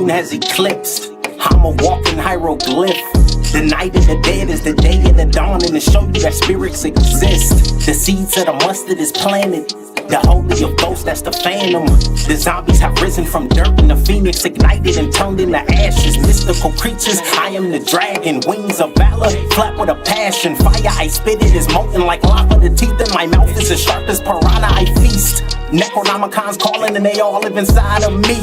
moon has eclipsed. I'm a walking hieroglyph. The night of the dead is the day of the dawn, and to show you that spirits exist. The seeds of the mustard is planted. The holy of ghosts, that's the phantom. The zombies have risen from dirt, and the phoenix ignited and turned into ashes. Mystical creatures, I am the dragon. Wings of valor, flat with a passion. Fire I spit, it is molten like lava. The teeth in my mouth is as sharp as piranha I feast. Necronomicon's calling and they all live inside of me.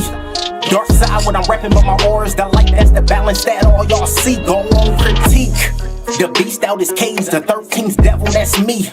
Dark side what I'm repping, but my aura's the light, that's the balance that all y'all see. Go on, critique. The beast out his cage, the 13th devil, that's me.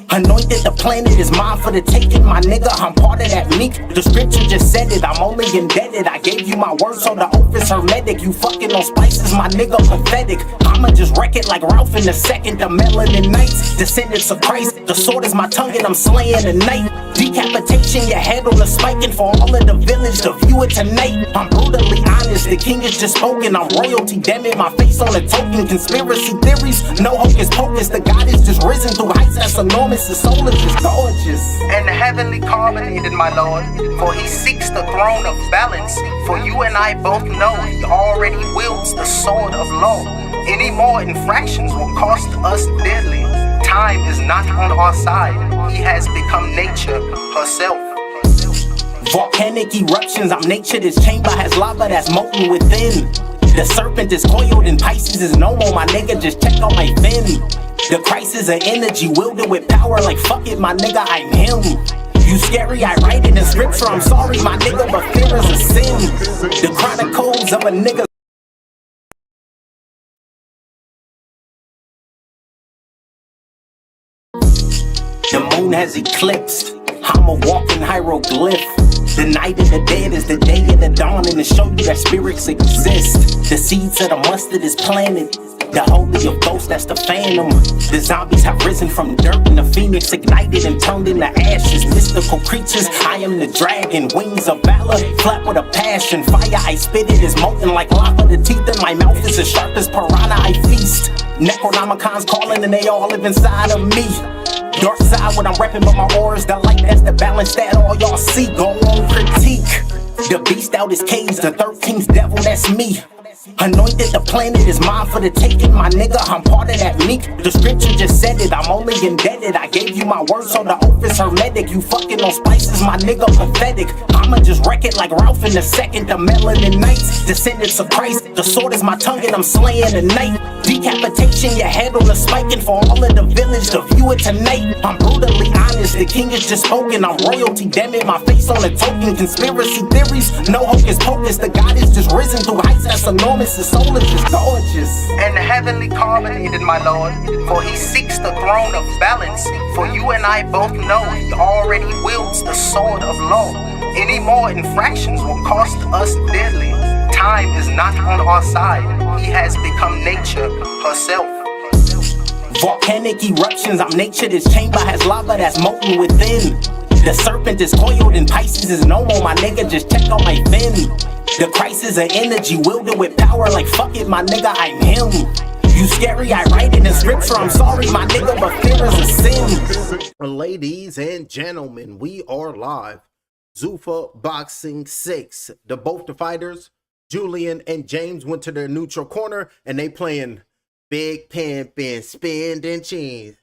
Anointed, the planet is mine for the taking, my nigga, I'm part of that meek. The scripture just said it, I'm only indebted. I gave you my word, so the oath is hermetic. You fucking on spices, my nigga, pathetic. I'ma just wreck it like Ralph in the second. The melanin knights, descendants of Christ. The sword is my tongue and I'm slaying the night. Decapitation, your head on the spike, and for all of the village to view it tonight. I'm brutally honest, the king is just spoken. I'm royalty, damn it, my face on a token. Conspiracy theories, no hocus pocus. The God is just risen through heights that's enormous. The soul is just gorgeous and heavenly carbonated, my lord. For he seeks the throne of balance. For you and I both know he already wields the sword of law. Any more infractions will cost us dearly. Time is not on our side. He has become nature herself. Volcanic eruptions, I'm nature. This chamber has lava that's molten within. The serpent is coiled and Pisces is no more, my nigga, just check on my fin. The crisis of energy, wielded with power like fuck it, my nigga, I'm him. You scary, I write it in scripture, I'm sorry, my nigga, but fear is a sin. The chronicles of a nigga. The moon has eclipsed. I'm a walking hieroglyph. The night of the dead is the day of the dawn, and to show you that spirits exist. The seeds of the mustard is planted. The holy of ghosts, that's the phantom. The zombies have risen from dirt, and the phoenix ignited and turned into ashes. Mystical creatures, I am the dragon. Wings of valor, flat with a passion. Fire I spit, it is molten like lava. The teeth in my mouth is as sharp as piranha I feast. Necronomicon's calling and they all live inside of me. Dark side what I'm repping, but my aura's the light, that's the balance that all y'all see. Go on, critique. The beast out his cage, the 13th devil, that's me. Anointed, the planet is mine for the taking, my nigga, I'm part of that meek. The scripture just said it, I'm only indebted. I gave you my word, so the oath is hermetic. You fucking on spices, my nigga, pathetic. I'ma just wreck it like Ralph in the second. The melanin knights, descendants of Christ. The sword is my tongue and I'm slaying the night. Decapitation, your head on a spike, and for all of the village to view it tonight. I'm brutally honest, the king is just spoken. I'm royalty, damn it, my face on a token. Conspiracy theories, no hocus pocus. The God is just risen through heights that's enormous. The soul is just gorgeous and heavenly carbonated, my lord. For he seeks the throne of balance. For you and I both know he already wields the sword of law. Any more infractions will cost us dearly. Time is not on our side. He has become nature herself. Volcanic eruptions, I'm nature. This chamber has lava that's molten within. The serpent is coiled and Pisces is no more, my nigga, just check on my fin. The crisis of energy, wielded with power like fuck it, my nigga, I'm him. You scary, I write it in scripture, I'm sorry, my nigga, but fear is a sin. Ladies and gentlemen, we are live. Zuffa Boxing 6. Both the fighters, Julian and James, went to their neutral corner and they playing Big Pimpin' Spending Cheese.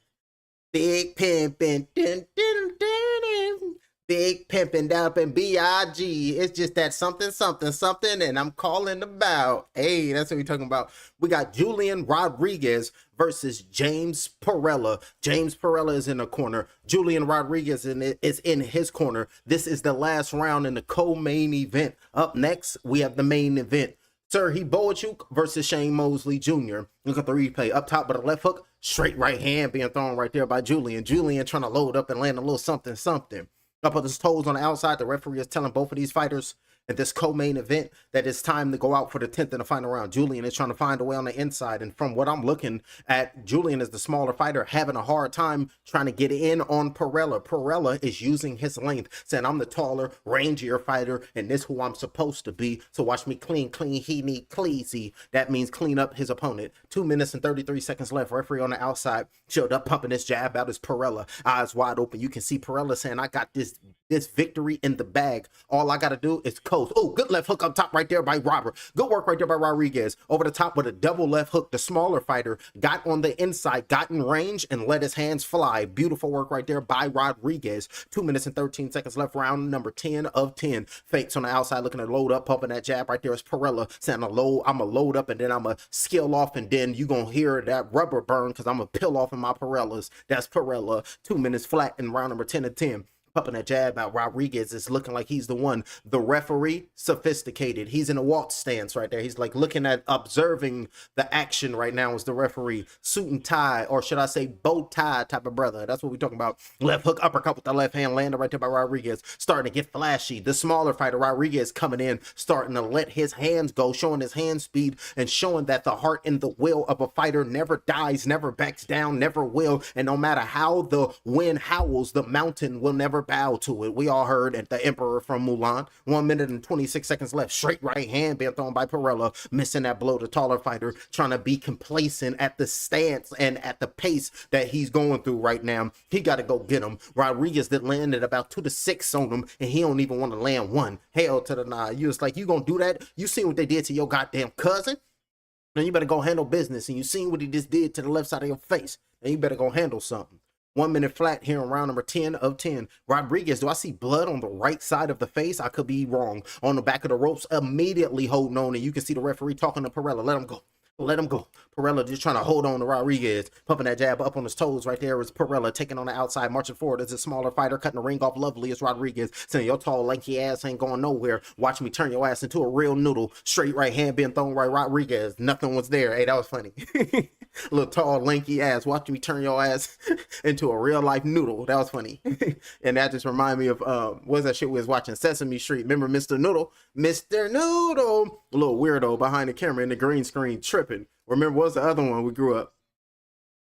Big Pimpin', dun, dun, dun, Big Pimpin' up and B.I.G. It's just that something, something, something, and I'm calling about. Hey, that's what we're talking about. We got Julian Rodriguez versus James Perella. James Perella is in the corner. Julian Rodriguez is in his corner. This is the last round in the co-main event. Up next, we have the main event. Serhii Bohachuk versus Shane Mosley Jr. Look at the replay. Up top with a left hook, straight right hand being thrown right there by Julian. Julian trying to load up and land a little something, something. Up with his toes on the outside, the referee is telling both of these fighters at this co-main event that it's time to go out for the 10th and the final round. Julian is trying to find a way on the inside, and from what I'm looking at, Julian is the smaller fighter, having a hard time trying to get in on Perella. Perella is using his length, saying I'm the taller, rangier fighter, and this who I'm supposed to be, so watch me clean, he need cleasy. That means clean up his opponent. 2 minutes and 33 seconds left. Referee on the outside showed up pumping this jab out as Perella, eyes wide open. You can see Perella saying, I got this this victory in the bag. All I got to do is coast. Oh, good left hook up top right there by Robert. Good work right there by Rodriguez. Over the top with a double left hook. The smaller fighter got on the inside, got in range, and let his hands fly. Beautiful work right there by Rodriguez. 2 minutes and 13 seconds left, round number 10 of 10. Fakes on the outside, looking to load up, pumping that jab right there is Perella. Saying I'm going to load up, and then I'm going to skill off, and then you going to hear that rubber burn because I'm going to peel off in my Perellas. That's Perella. 2 minutes flat in round number 10 of 10. Pumping that jab out. Rodriguez is looking like he's the one. The referee, sophisticated. He's in a waltz stance right there. He's like looking at, observing the action right now as the referee. Suit and tie, or should I say bow tie type of brother. That's what we're talking about. Left hook uppercut with the left hand, landed right there by Rodriguez. Starting to get flashy. The smaller fighter, Rodriguez, coming in, starting to let his hands go, showing his hand speed and showing that the heart and the will of a fighter never dies, never backs down, never will. And no matter how the wind howls, the mountain will never bow to it. We all heard at the Emperor from Mulan. 1 minute and 26 seconds left. Straight right hand being thrown by Perella, missing that blow. The taller fighter trying to be complacent at the stance and at the pace that he's going through right now. He got to go get him. Rodriguez that landed about 2 to 6 on him, and he don't even want to land one. Hell to the nah. You was like, you gonna do that? You seen what they did to your goddamn cousin? Now you better go handle business. And you seen what he just did to the left side of your face. And you better go handle something. 1 minute flat here in round number 10 of 10. Rodriguez, do I see blood on the right side of the face? I could be wrong. On the back of the ropes, immediately holding on, and you can see the referee talking to Perella. Let him go. Let him go. Perella just trying to hold on to Rodriguez, pumping that jab up on his toes. Right there is Perella taking on the outside, marching forward as a smaller fighter, cutting the ring off lovely as Rodriguez, saying your tall, lanky ass ain't going nowhere. Watch me turn your ass into a real noodle. Straight right hand being thrown right Rodriguez. Nothing was there. Hey, that was funny. Little tall, lanky ass. Watch me turn your ass into a real life noodle. That was funny. And that just reminded me of, what was that shit we was watching? Sesame Street. Remember Mr. Noodle? Mr. Noodle. A little weirdo behind the camera in the green screen tripping. Remember, what was the other one we grew up?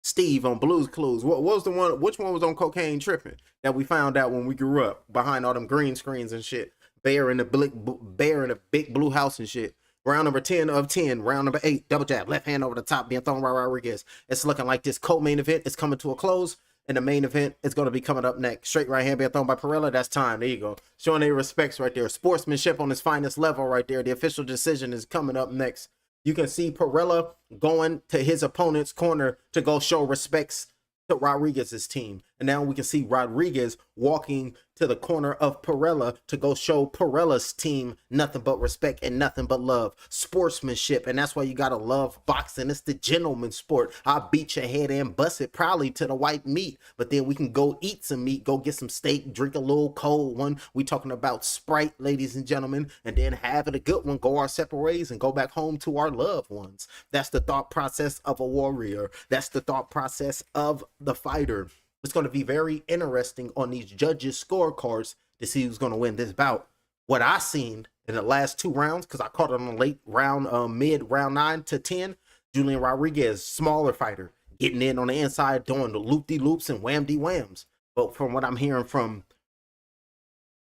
Steve on Blue's Clues. What was the one? Which one was on cocaine tripping that we found out when we grew up behind all them green screens and shit? Bear in a big blue house and shit. Round number 10 of 10. Round number 8. Double jab. Left hand over the top being thrown by Rodriguez. It's looking like this co-main event is coming to a close. And the main event is going to be coming up next. Straight right hand being thrown by Perella. That's time. There you go. Showing their respects right there. Sportsmanship on its finest level right there. The official decision is coming up next. You can see Perella going to his opponent's corner to go show respects to Rodriguez's team. And now we can see Rodriguez walking to the corner of Perella to go show Perella's team nothing but respect and nothing but love. Sportsmanship. And that's why you gotta love boxing. It's the gentleman sport. I'll beat your head and bust it probably to the white meat. But then we can go eat some meat, go get some steak, drink a little cold one. We talking about Sprite, ladies and gentlemen, and then have it a good one, go our separate ways and go back home to our loved ones. That's the thought process of a warrior. That's the thought process of the fighter. It's going to be very interesting on these judges' scorecards to see who's going to win this bout. What I seen in the last 2 rounds, because I caught it on the late round, mid round 9 to 10, Julian Rodriguez, smaller fighter, getting in on the inside, doing the loop-de-loops and wham-de-whams. But from what I'm hearing from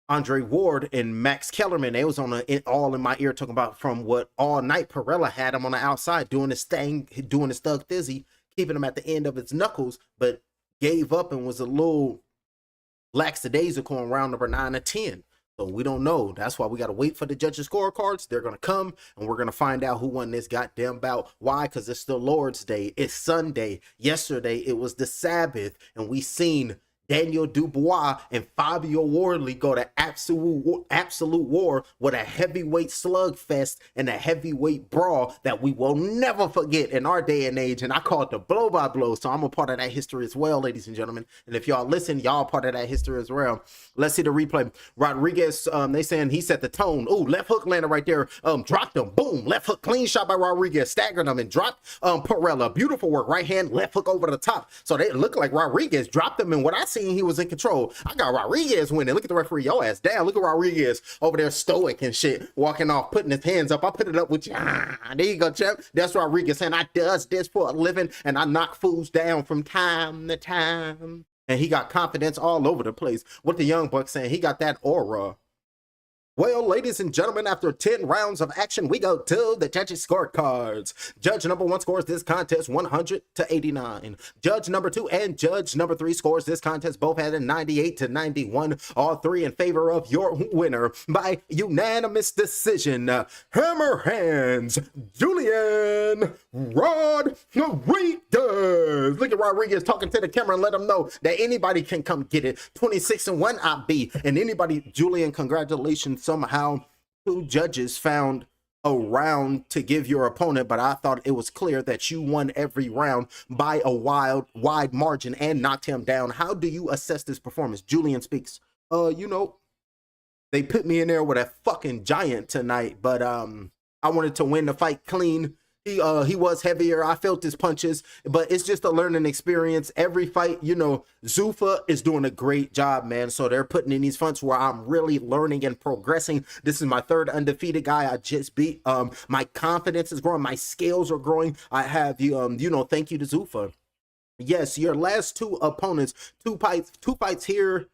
Andre Ward and Max Kellerman, they was on all in my ear talking about from what all night Perella had him on the outside doing his thing, doing his thug thizzy, keeping him at the end of his knuckles, but gave up and was a little lackadaisical in round number 9 or 10. So we don't know. That's why we got to wait for the judges' scorecards. They're going to come and we're going to find out who won this goddamn bout. Why? Because it's the Lord's Day. It's Sunday. Yesterday, it was the Sabbath. And we seen Daniel Dubois and Fabio Wardley go to absolute war with a heavyweight slugfest and a heavyweight brawl that we will never forget in our day and age. And I call it the blow by blow. So I'm a part of that history as well, ladies and gentlemen. And if y'all listen, y'all part of that history as well. Let's see the replay. Rodriguez, they saying he set the tone. Oh, left hook landed right there. Dropped him. Boom. Left hook clean shot by Rodriguez. Staggered him and dropped Perella. Beautiful work. Right hand, left hook over the top. So they look like Rodriguez dropped him. And what I seen, he was in control. I got Rodriguez winning. Look at the referee. Your ass down. Look at Rodriguez over there stoic and shit, walking off, putting his hands up. I put it up with you. There you go, champ. That's Rodriguez saying I does this for a living and I knock fools down from time to time. And he got confidence all over the place. What the young buck saying, he got that aura. Well, ladies and gentlemen, after 10 rounds of action, we go to the judges' scorecards. Judge number 1 scores this contest 100 to 89. Judge number 2 and judge number 3 scores this contest both had a 98 to 91. All three in favor of your winner by unanimous decision. Hammer Hands, Julian Rodriguez. Look at Rodriguez talking to the camera and let him know that anybody can come get it. 26-1 I be. And anybody, Julian, congratulations. Somehow 2 judges found a round to give your opponent, but I thought it was clear that you won every round by a wide margin and knocked him down. How do you assess this performance? Julian speaks. You know, they put me in there with a fucking giant tonight, but I wanted to win the fight clean. He was heavier. I felt his punches, but it's just a learning experience. Every fight, you know, Zuffa is doing a great job, man. So they're putting in these fights where I'm really learning and progressing. This is my 3rd undefeated guy I just beat. My confidence is growing. My scales are growing. I have you know, thank you to Zuffa. Yes, your last 2 opponents, two fights here.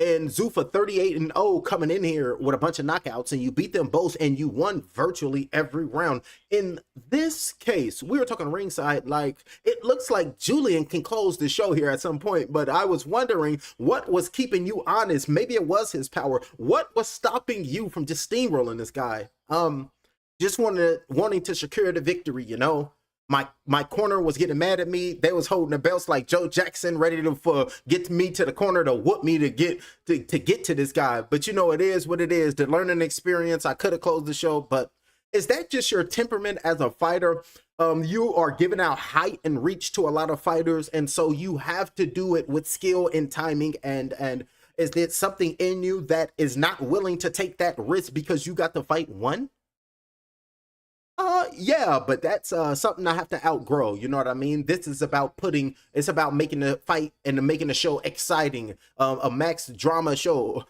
And Zuffa 38-0 coming in here with a bunch of knockouts, and you beat them both and you won virtually every round. In this case, we were talking ringside, like it looks like Julian can close the show here at some point, but I was wondering what was keeping you honest. Maybe it was his power. What was stopping you from just steamrolling this guy? Just wanting to secure the victory, you know? My corner was getting mad at me. They was holding the belts like Joe Jackson, ready to get me to the corner to whoop me to get to this guy. But you know, it is what it is. The learning experience. I could have closed the show, but is that just your temperament as a fighter? You are giving out height and reach to a lot of fighters, and so you have to do it with skill and timing. And is there something in you that is not willing to take that risk because you got the fight won? Yeah, but that's something I have to outgrow. You know what I mean? This is about it's about making the fight and making the show exciting. A max drama show.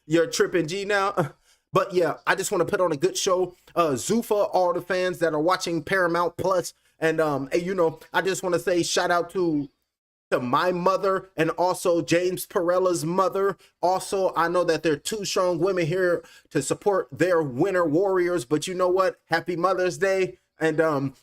You're tripping, G, now. But yeah, I just want to put on a good show. Zuffa, all the fans that are watching Paramount Plus, and you know, I just want to say shout out to my mother and also James Perella's mother. Also, I know that there are 2 strong women here to support their winner warriors, but you know what? Happy Mother's Day. And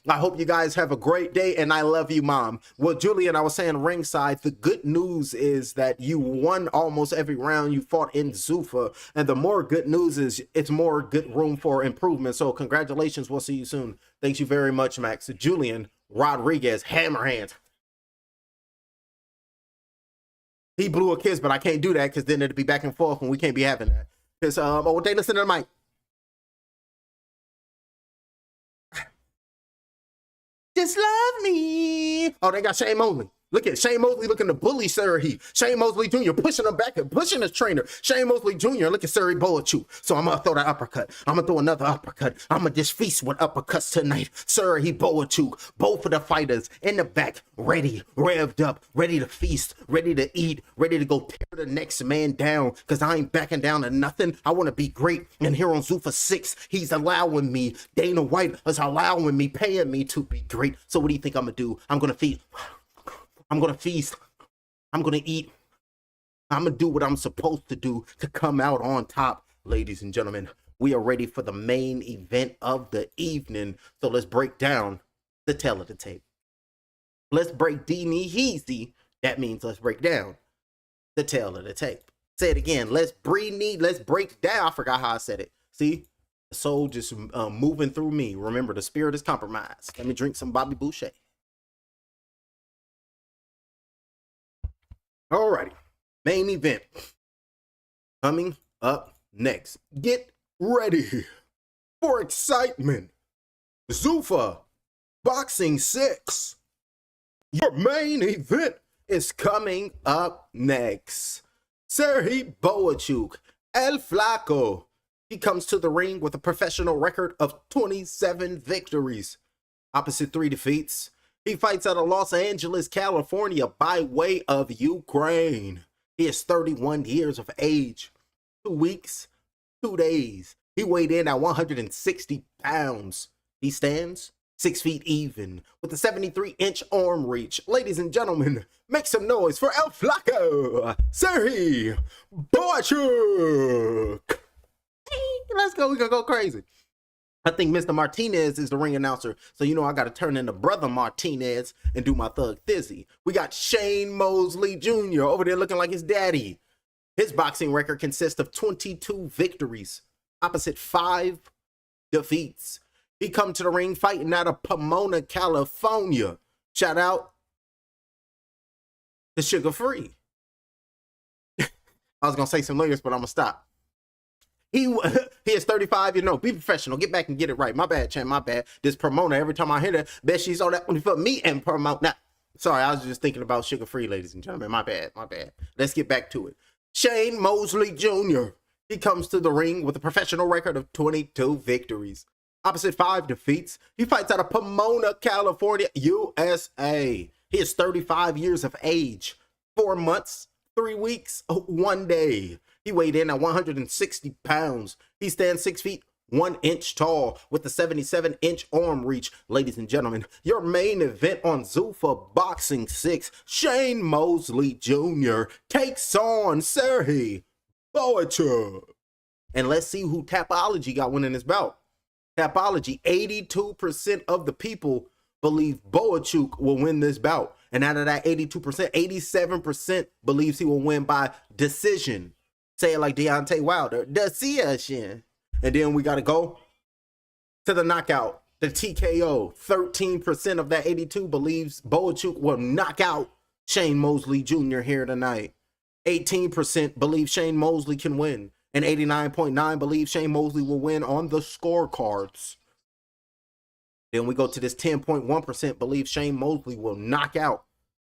I hope you guys have a great day, and I love you, Mom. Well, Julian, I was saying ringside, the good news is that you won almost every round you fought in Zuffa, and the more good news is it's more good room for improvement. So congratulations. We'll see you soon. Thank you very much, Max. Julian Rodriguez, Hammer Hands. He blew a kiss, but I can't do that because then it'll be back and forth and we can't be having that. Because, oh, they listen to the mic. Just love me. Oh, they got Shane Mosley. Look at Shane Mosley looking to bully Serhii. Shane Mosley Jr. pushing him back and pushing his trainer. Shane Mosley Jr. Look at Serhii Bohachuk. So I'm going to throw that uppercut. I'm going to throw another uppercut. I'm going to just feast with uppercuts tonight. Serhii Bohachuk. Both of the fighters in the back, ready, revved up, ready to feast, ready to eat, ready to go tear the next man down because I ain't backing down to nothing. I want to be great. And here on Zuffa 6, he's allowing me. Dana White is allowing me, paying me to be great. So what do you think I'm going to do? I'm going to feast. I'm going to feast. I'm going to eat. I'm going to do what I'm supposed to do to come out on top. Ladies and gentlemen, we are ready for the main event of the evening. So let's break down the tail of the tape. Let's break D-knee-heezy. That means let's break down the tail of the tape. Say it again. Let's break down. I forgot how I said it. See? The soul just moving through me. Remember, the spirit is compromised. Let me drink some Bobby Boucher. Alrighty, main event coming up next. Get ready for excitement. Zuffa Boxing 6. Your main event is coming up next. Serhii Bohachuk, El Flaco. He comes to the ring with a professional record of 27 victories, opposite 3 defeats. He fights out of Los Angeles, California by way of Ukraine. He is 31 years of age, 2 weeks, 2 days. He weighed in at 160 pounds. He stands 6 feet even with a 73-inch arm reach. Ladies and gentlemen, make some noise for El Flaco, Serhii Bohachuk. go. We're gonna go crazy. I think Mr. Martinez is the ring announcer. So, you know, I got to turn into Brother Martinez and do my thug thizzy. We got Shane Mosley Jr. over there looking like his daddy. His boxing record consists of 22 victories, opposite 5 defeats. He come to the ring fighting out of Pomona, California. Shout out to Sugar Free. I was going to say some lyrics, but I'm going to stop. He is 35, you know, be professional, get back and get it right. My bad, champ, my bad. This Pomona, every time I hear that, bet she's all that for me and Pomona. Nah, sorry, I was just thinking about Sugar Free, ladies and gentlemen. My bad, my bad. Let's get back to it. Shane Mosley Jr. He comes to the ring with a professional record of 22 victories, opposite 5 defeats. He fights out of Pomona, California, USA. He is 35 years of age, 4 months, 3 weeks, 1 day. He weighed in at 160 pounds. He stands 6 feet, 1 inch tall with a 77-inch arm reach. Ladies and gentlemen, your main event on Zuffa Boxing 6, Shane Mosley Jr. takes on Serhii Bohachuk. And let's see who Tapology got winning this bout. Tapology, 82% of the people believe Bohachuk will win this bout. And out of that 82%, 87% believes he will win by decision. Say it like Deontay Wilder, decision. And then we got to go to the knockout, the TKO. 13% of that 82 believes Bohachuk will knock out Shane Mosley Jr. here tonight. 18% believe Shane Mosley can win. And 89.9% believe Shane Mosley will win on the scorecards. Then we go to this 10.1% believe Shane Mosley will knock out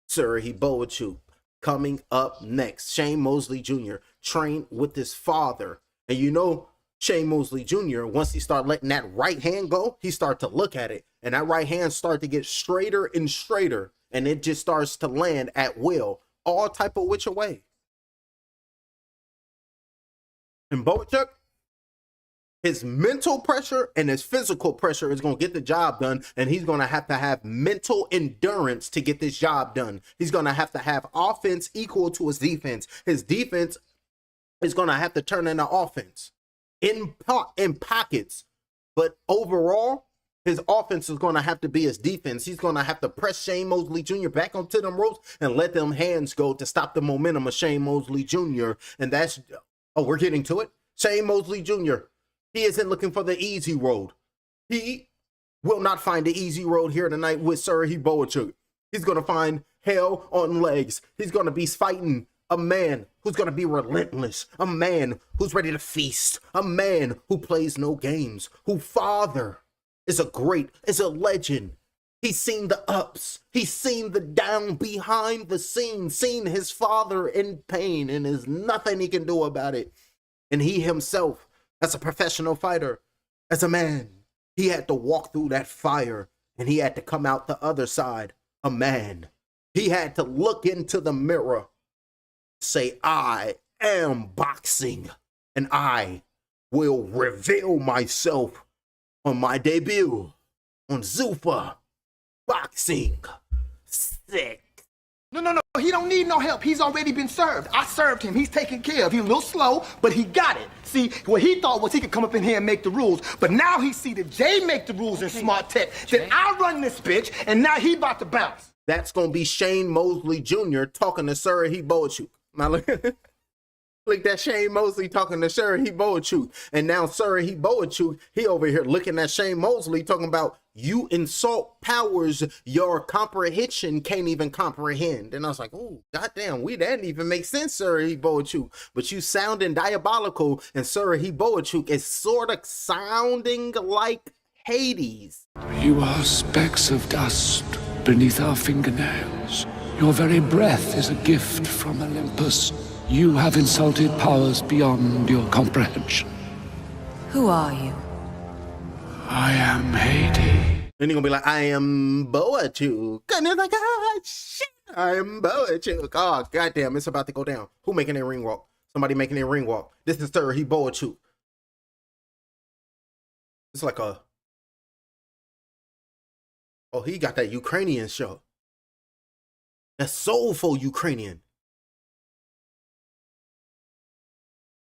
Serhii Bohachuk. Coming up next, Shane Mosley Jr. trained with his father. And you know, Shane Mosley Jr., once he start letting that right hand go, he start to look at it. And that right hand start to get straighter and straighter. And it just starts to land at will, all type of which way. And Bohachuk, his mental pressure and his physical pressure is going to get the job done, and he's going to have mental endurance to get this job done. He's going to have offense equal to his defense. His defense is going to have to turn into offense in pockets, but overall, his offense is going to have to be his defense. He's going to have to press Shane Mosley Jr. back onto them ropes and let them hands go to stop the momentum of Shane Mosley Jr. And that's, oh, we're getting to it. Shane Mosley Jr., he isn't looking for the easy road. He will not find the easy road here tonight with Serhii Bohachuk. He's going to find hell on legs. He's going to be fighting a man who's going to be relentless, a man who's ready to feast, a man who plays no games, whose father is a legend. He's seen the ups. He's seen the down behind the scenes, seen his father in pain, and there's nothing he can do about it. And he himself, as a professional fighter, as a man, he had to walk through that fire and he had to come out the other side a man. He had to look into the mirror, say, I am boxing and I will reveal myself on my debut on Zuffa Boxing 6. No, he don't need no help. He's already been served. I served him. He's taken care of. He's a little slow, but he got it. See, what he thought was he could come up in here and make the rules, but now he see that Jay make the rules in Smart Tech. Then I run this bitch, and now he about to bounce. That's going to be Shane Mosley Jr. talking to Serhii Bohachuk. Now look, look that Shane Mosley talking to Serhii Bohachuk. And now Serhii Bohachuk, he over here looking at Shane Mosley talking about, you insult powers your comprehension can't even comprehend. And I was like, oh, goddamn, that didn't even make sense, Serhii Bohachuk. But you sounding diabolical, and Serhii Bohachuk is sort of sounding like Hades. You are specks of dust beneath our fingernails. Your very breath is a gift from Olympus. You have insulted powers beyond your comprehension. Who are you? I am Hades. Then you're gonna be like, I am Bohachuk. And they're like, ah, shit, I am Bohachuk. Oh, goddamn, it's about to go down. Who making a ring walk? Somebody making a ring walk. This is Serhii Bohachuk. It's like a, oh, he got that Ukrainian show. That soulful Ukrainian.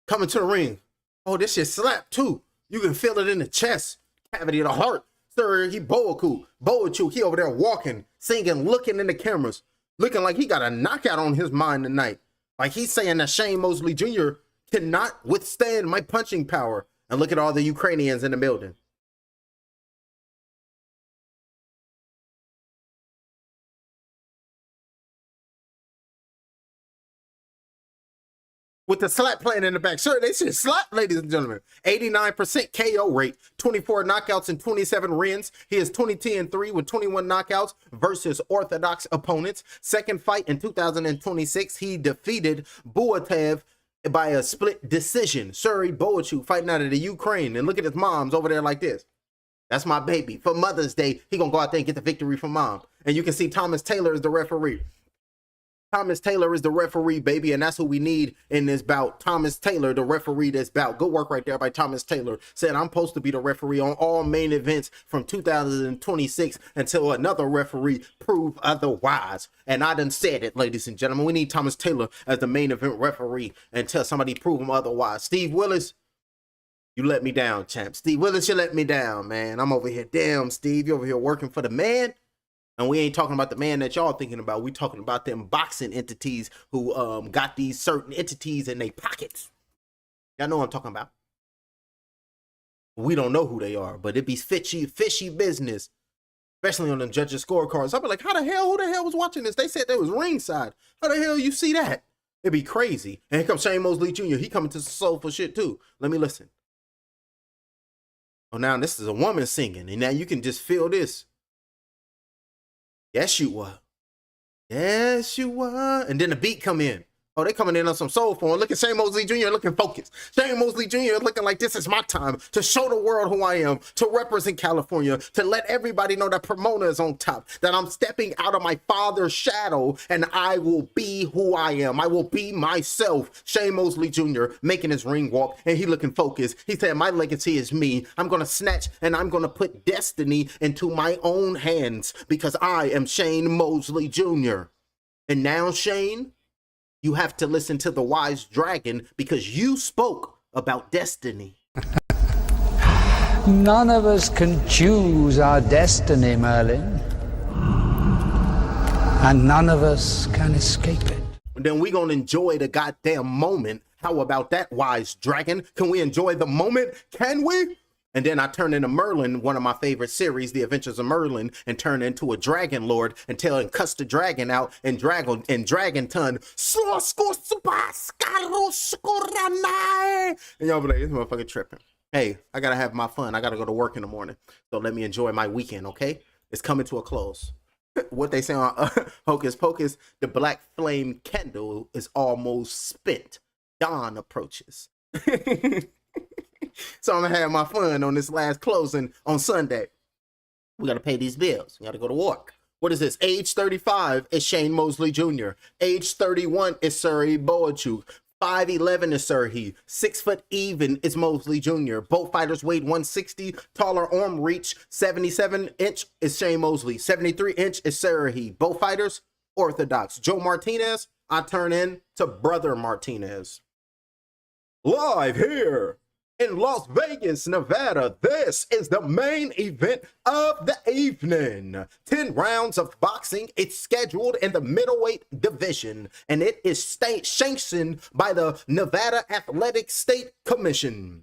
Coming to the ring. Oh, this shit slap too. You can feel it in the chest, cavity of the heart. Serhii Bohachuk, he over there walking, singing, looking in the cameras, looking like he got a knockout on his mind tonight. Like he's saying that Shane Mosley Jr. cannot withstand my punching power. And look at all the Ukrainians in the building. With the slap playing in the back. Sure, they should slap, ladies and gentlemen. 89% KO rate, 24 knockouts and 27 wins. He is 20-3 with 21 knockouts versus orthodox opponents. Second fight in 2026, he defeated Bohachuk by a split decision. Serhii Bohachuk fighting out of the Ukraine. And look at his mom's over there like this. That's my baby. For Mother's Day, he gonna go out there and get the victory for mom. And you can see Thomas Taylor is the referee. Thomas Taylor is the referee, baby, and that's who we need in this bout. Thomas Taylor, the referee this bout. Good work right there by Thomas Taylor. Said, I'm supposed to be the referee on all main events from 2026 until another referee prove otherwise. And I done said it, ladies and gentlemen. We need Thomas Taylor as the main event referee until somebody prove him otherwise. Steve Willis, you let me down, champ. Steve Willis, you let me down, man. I'm over here. Damn, Steve, you over here working for the man. And we ain't talking about the man that y'all thinking about. We talking about them boxing entities who got these certain entities in their pockets. Y'all know what I'm talking about. We don't know who they are, but it be fishy business, especially on the judges' scorecards. I'll be like, who the hell was watching this? They said they was ringside. How the hell you see that? It'd be crazy. And here comes Shane Mosley Jr. He coming to some soulful shit too. Let me listen. Oh, now this is a woman singing, and now you can just feel this. Yes, you were. Yes, you were. And then the beat come in. Oh, they coming in on some soul form. Look at Shane Mosley Jr. looking focused. Shane Mosley Jr. looking like this is my time to show the world who I am, to represent California, to let everybody know that Pomona is on top, that I'm stepping out of my father's shadow and I will be who I am. I will be myself. Shane Mosley Jr. making his ring walk and he looking focused. He said, my legacy is me. I'm going to snatch and I'm going to put destiny into my own hands because I am Shane Mosley Jr. And now, Shane, you have to listen to the wise dragon because you spoke about destiny. None of us can choose our destiny, Merlin. And none of us can escape it. Then we gonna enjoy the goddamn moment. How about that, wise dragon? Can we enjoy the moment? Can we? And then I turn into Merlin, one of my favorite series, The Adventures of Merlin, and turn into a dragon lord and cuss the dragon out and dragon ton. And y'all be like, this motherfucker tripping. Hey, I gotta have my fun. I gotta go to work in the morning. So let me enjoy my weekend, okay? It's coming to a close. What they say on Hocus Pocus, the black flame candle is almost spent. Dawn approaches. So I'm gonna have my fun on this last closing on Sunday. We gotta pay these bills. We gotta go to work. What is this? Age 35 is Shane Mosley Jr. Age 31 is Serhii Bohachuk. 5'11" is Serhii. 6 foot even is Mosley Jr. Both fighters weighed 160. Taller arm reach. 77-inch is Shane Mosley. 73-inch is Serhii. Both fighters orthodox. Joe Martinez, I turn in to Brother Martinez. Live here in Las Vegas, Nevada, this is the main event of the evening. 10 rounds of boxing. It's scheduled in the middleweight division, and it is sanctioned by the Nevada Athletic State Commission.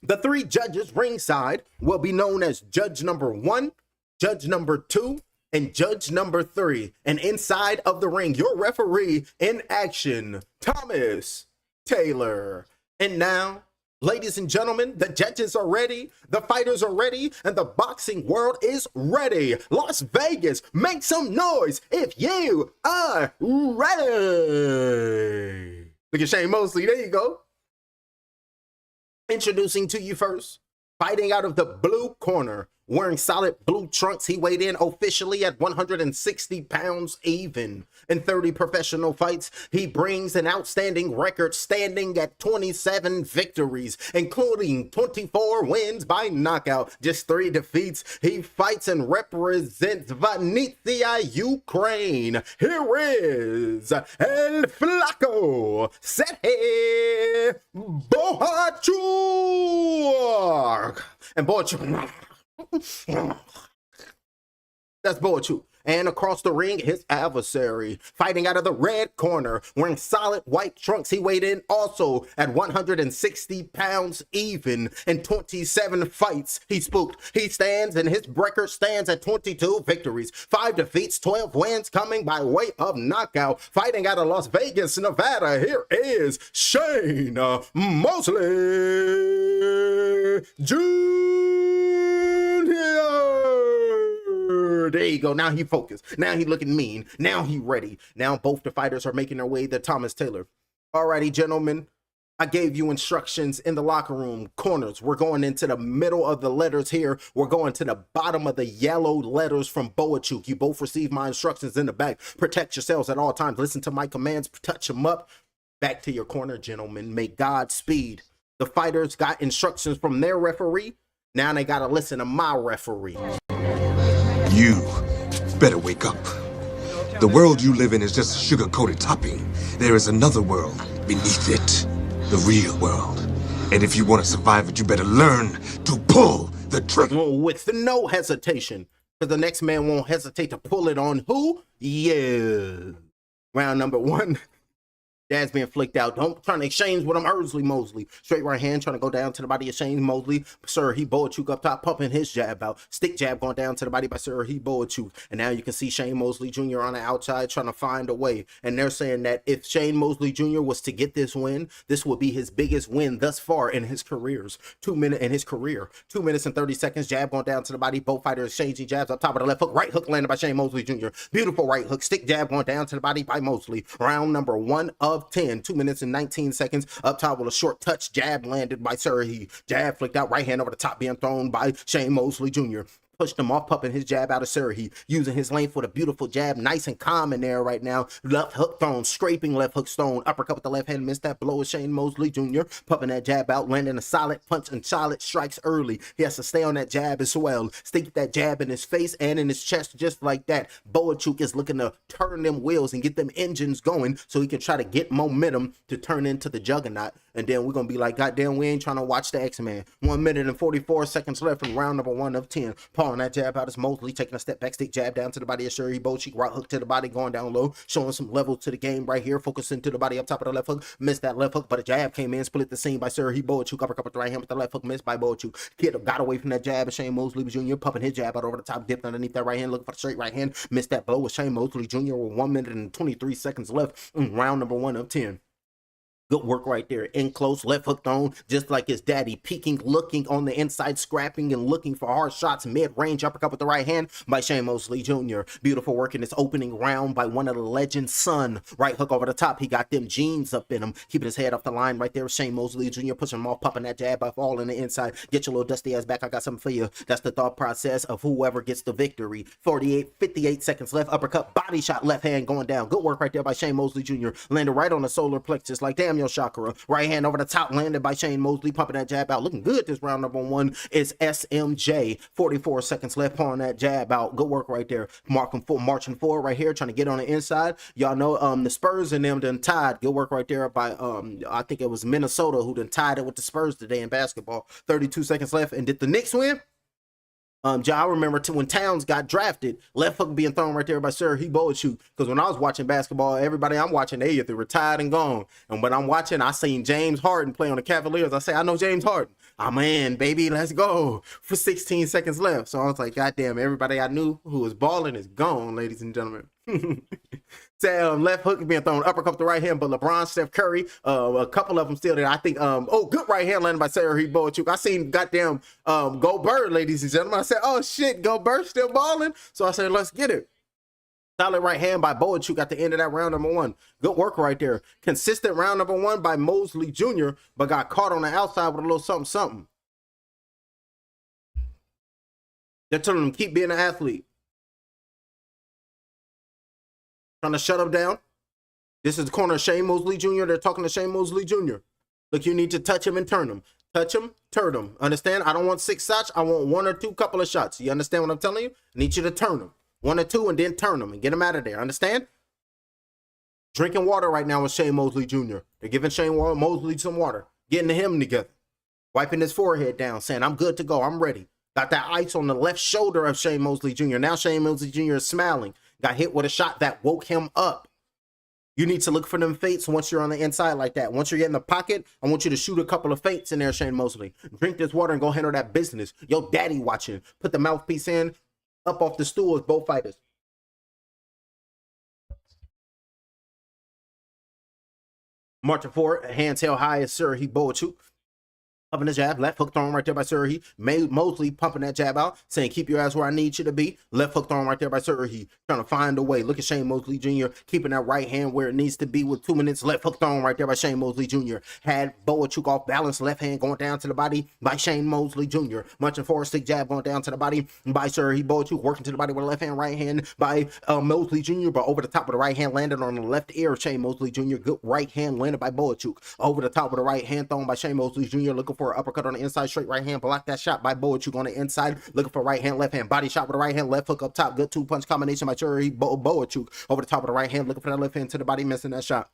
The 3 judges ringside will be known as Judge number 1, Judge number 2, and Judge number 3. And inside of the ring, your referee in action, Thomas Taylor. And now, ladies and gentlemen, the judges are ready, the fighters are ready, and the boxing world is ready. Las Vegas, make some noise if you are ready. Look at Shane Mosley, there you go. Introducing to you first, fighting out of the blue corner, wearing solid blue trunks, he weighed in officially at 160 pounds even. In 30 professional fights, he brings an outstanding record standing at 27 victories, including 24 wins by knockout, just 3 defeats. He fights and represents Vinnytsia, Ukraine. Here is El Flaco Serhii. Bohachuk. And Bohachuk. That's Bohachuk. And across the ring, his adversary, fighting out of the red corner, wearing solid white trunks. He weighed in also at 160 pounds even in 27 fights. He spooked. He stands, and his record stands at 22 victories, 5 defeats, 12 wins, coming by way of knockout. Fighting out of Las Vegas, Nevada, here is Shane Mosley Jr. There you go. Now he focused. Now he looking mean. Now he ready. Now both the fighters are making their way to Thomas Taylor. Alrighty, gentlemen. I gave you instructions in the locker room. Corners. We're going into the middle of the letters here. We're going to the bottom of the yellow letters from Bohachuk. You both received my instructions in the back. Protect yourselves at all times. Listen to my commands. Touch them up. Back to your corner, gentlemen. May God speed. The fighters got instructions from their referee. Now they got to listen to my referee. You better wake up. The world you live in is just a sugar-coated topping. There is another world beneath it, the real world. And if you want to survive it, you better learn to pull the trigger. With no hesitation, because the next man won't hesitate to pull it on who? Yeah. Round number 1. Dad's being flicked out. Don't trying to exchange with him. Mosley. Straight right hand trying to go down to the body of Shane Mosley. Serhii Bohachuk up top pumping his jab out. Stick jab going down to the body by Serhii Bohachuk. And now you can see Shane Mosley Jr. on the outside trying to find a way. And they're saying that if Shane Mosley Jr. was to get this win, this would be his biggest win thus far in his careers. 2 minutes in his career. 2 minutes and 30 seconds. Jab going down to the body. Both fighters exchanging jabs up top of the left hook. Right hook landed by Shane Mosley Jr. Beautiful right hook. Stick jab going down to the body by Mosley. Round number 1 of 10. 2 minutes and 19 seconds. Up top with a short touch jab landed by Serhii. Jab flicked out, right hand over the top being thrown by Shane Mosley Jr. Pushed him off, pumping his jab out of Serhii, using his length with a beautiful jab, nice and calm in there right now. Left hook thrown, scraping left hook stone, uppercut with the left hand, missed that blow of Shane Mosley Jr., pumping that jab out, landing a solid punch and solid strikes early. He has to stay on that jab as well. Stick that jab in his face and in his chest just like that. Bohachuk is looking to turn them wheels and get them engines going so he can try to get momentum to turn into the juggernaut. And then we're going to be like, goddamn, we ain't trying to watch the X-Man. 1 minute and 44 seconds left from round number 1 of 10. Pulling that jab out is Mosley, taking a step back, stick jab down to the body of Serhii Bohachuk, right hook to the body, going down low, showing some level to the game right here, focusing to the body up top of the left hook. Missed that left hook, but a jab came in, split the scene by Serhii Bohachuk, uppercut with the right hand with the left hook, missed by Bohachuk. Kid got away from that jab, and Shane Mosley Jr. pumping his jab out over the top, dipped underneath that right hand, looking for the straight right hand. Missed that blow with Shane Mosley Jr. with 1 minute and 23 seconds left in round number 1 of 10. Good work right there. In close, left hook thrown, just like his daddy. Peeking, looking on the inside, scrapping and looking for hard shots. Mid-range uppercut with the right hand by Shane Mosley Jr. Beautiful work in this opening round by one of the legend's son. Right hook over the top. He got them jeans up in him. Keeping his head off the line right there. Shane Mosley Jr. pushing him off, popping that jab off all in the inside. Get your little dusty ass back. I got something for you. That's the thought process of whoever gets the victory. 58 seconds left. Uppercut, body shot, left hand going down. Good work right there by Shane Mosley Jr. Landed right on the solar plexus like damn your chakra. Right hand over the top, landed by Shane Mosley, pumping that jab out. Looking good this round number 1 is SMJ. 44 seconds left, pulling that jab out. Good work right there. Marching forward right here, trying to get on the inside. Y'all know the Spurs and them done tied. Good work right there by I think it was Minnesota who done tied it with the Spurs today in basketball. 32 seconds left. And did the Knicks win? I remember when Towns got drafted, left hook being thrown right there by Serhii Bohachuk. Because when I was watching basketball, everybody I'm watching, they either retired and gone. And when I'm watching, I seen James Harden play on the Cavaliers. I say, I know James Harden. I'm in, baby. Let's go. For 16 seconds left. So I was like, goddamn, everybody I knew who was balling is gone, ladies and gentlemen. Left hook being thrown, uppercut with the right hand, but LeBron, Steph Curry, a couple of them still there. I think, good right hand landed by Serhii Bohachuk. I seen goddamn Go Bird, ladies and gentlemen. I said, oh shit, Go Bird still balling. So I said, let's get it. Solid right hand by Bohachuk at the end of that round number 1. Good work right there. Consistent round number 1 by Mosley Jr., but got caught on the outside with a little something. They're telling him keep being an athlete. Trying to shut him down. This is the corner of Shane Mosley Jr. They're talking to Shane Mosley Jr. Look, you need to touch him and turn him. Touch him, turn him. Understand? I don't want 6 shots. I want 1 or 2 couple of shots. You understand what I'm telling you? I need you to turn him. 1 or 2 and then turn him and get him out of there. Understand? Drinking water right now with Shane Mosley Jr. They're giving Shane Mosley some water, getting him together, wiping his forehead down, saying, I'm good to go. I'm ready. Got that ice on the left shoulder of Shane Mosley Jr. Now Shane Mosley Jr. is smiling. Got hit with a shot that woke him up. You need to look for them feints once you're on the inside like that. Once you're in the pocket, I want you to shoot a couple of feints in there, Shane Mosley. Drink this water and go handle that business. Yo, daddy watching. Put the mouthpiece in, up off the stool as both fighters. Marching forward, hands held high as Serhii Bohachuk. Pumping the jab, left hook thrown right there by Serhii. Mosley pumping that jab out, saying, keep your ass where I need you to be. Left hook thrown right there by Serhii, trying to find a way. Look at Shane Mosley Jr. keeping that right hand where it needs to be with 2 minutes. Left hook thrown right there by Shane Mosley Jr. Had Bohachuk off balance, left hand going down to the body by Shane Mosley Jr. Munching forward, stick jab going down to the body by Serhii Bohachuk, working to the body with a left hand, right hand by Mosley Jr., but over the top of the right hand, landed on the left ear of Shane Mosley Jr. Good right hand landed by Bohachuk. Over the top of the right hand thrown by Shane Mosley Jr., looking for an uppercut on the inside, straight right hand, block that shot by Bohachuk on the inside, looking for right hand, left hand, body shot with the right hand, left hook up top, good 2-punch combination by Serhii Bohachuk. Over the top of the right hand, looking for that left hand to the body, missing that shot.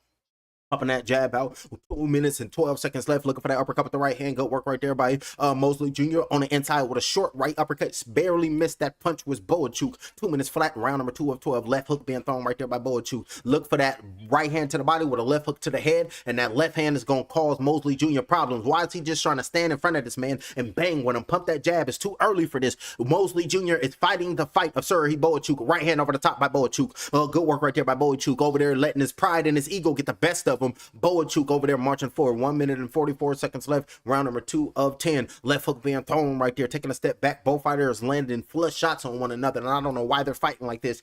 Popping that jab out with 2 minutes and 12 seconds left, looking for that uppercut with the right hand. Good work right there by Mosley Jr. on the inside with a short right uppercut. Barely missed that punch was Bohachuk. 2 minutes flat, round number 2 of 12. Left hook being thrown right there by Bohachuk. Look for that right hand to the body with a left hook to the head, and that left hand is going to cause Mosley Jr. problems. Why is he just trying to stand in front of this man and bang when him? Pump that jab. It's too early for this. Mosley Jr. is fighting the fight of Serhii Bohachuk. Right hand over the top by Bohachuk. Good work right there by Bohachuk. Over there letting his pride and his ego get the best of him. Bohachuk over there marching forward. 1 minute and 44 seconds left. Round number 2 of 10. Left hook being thrown right there, taking a step back. Both fighters landing flush shots on one another, and I don't know why they're fighting like this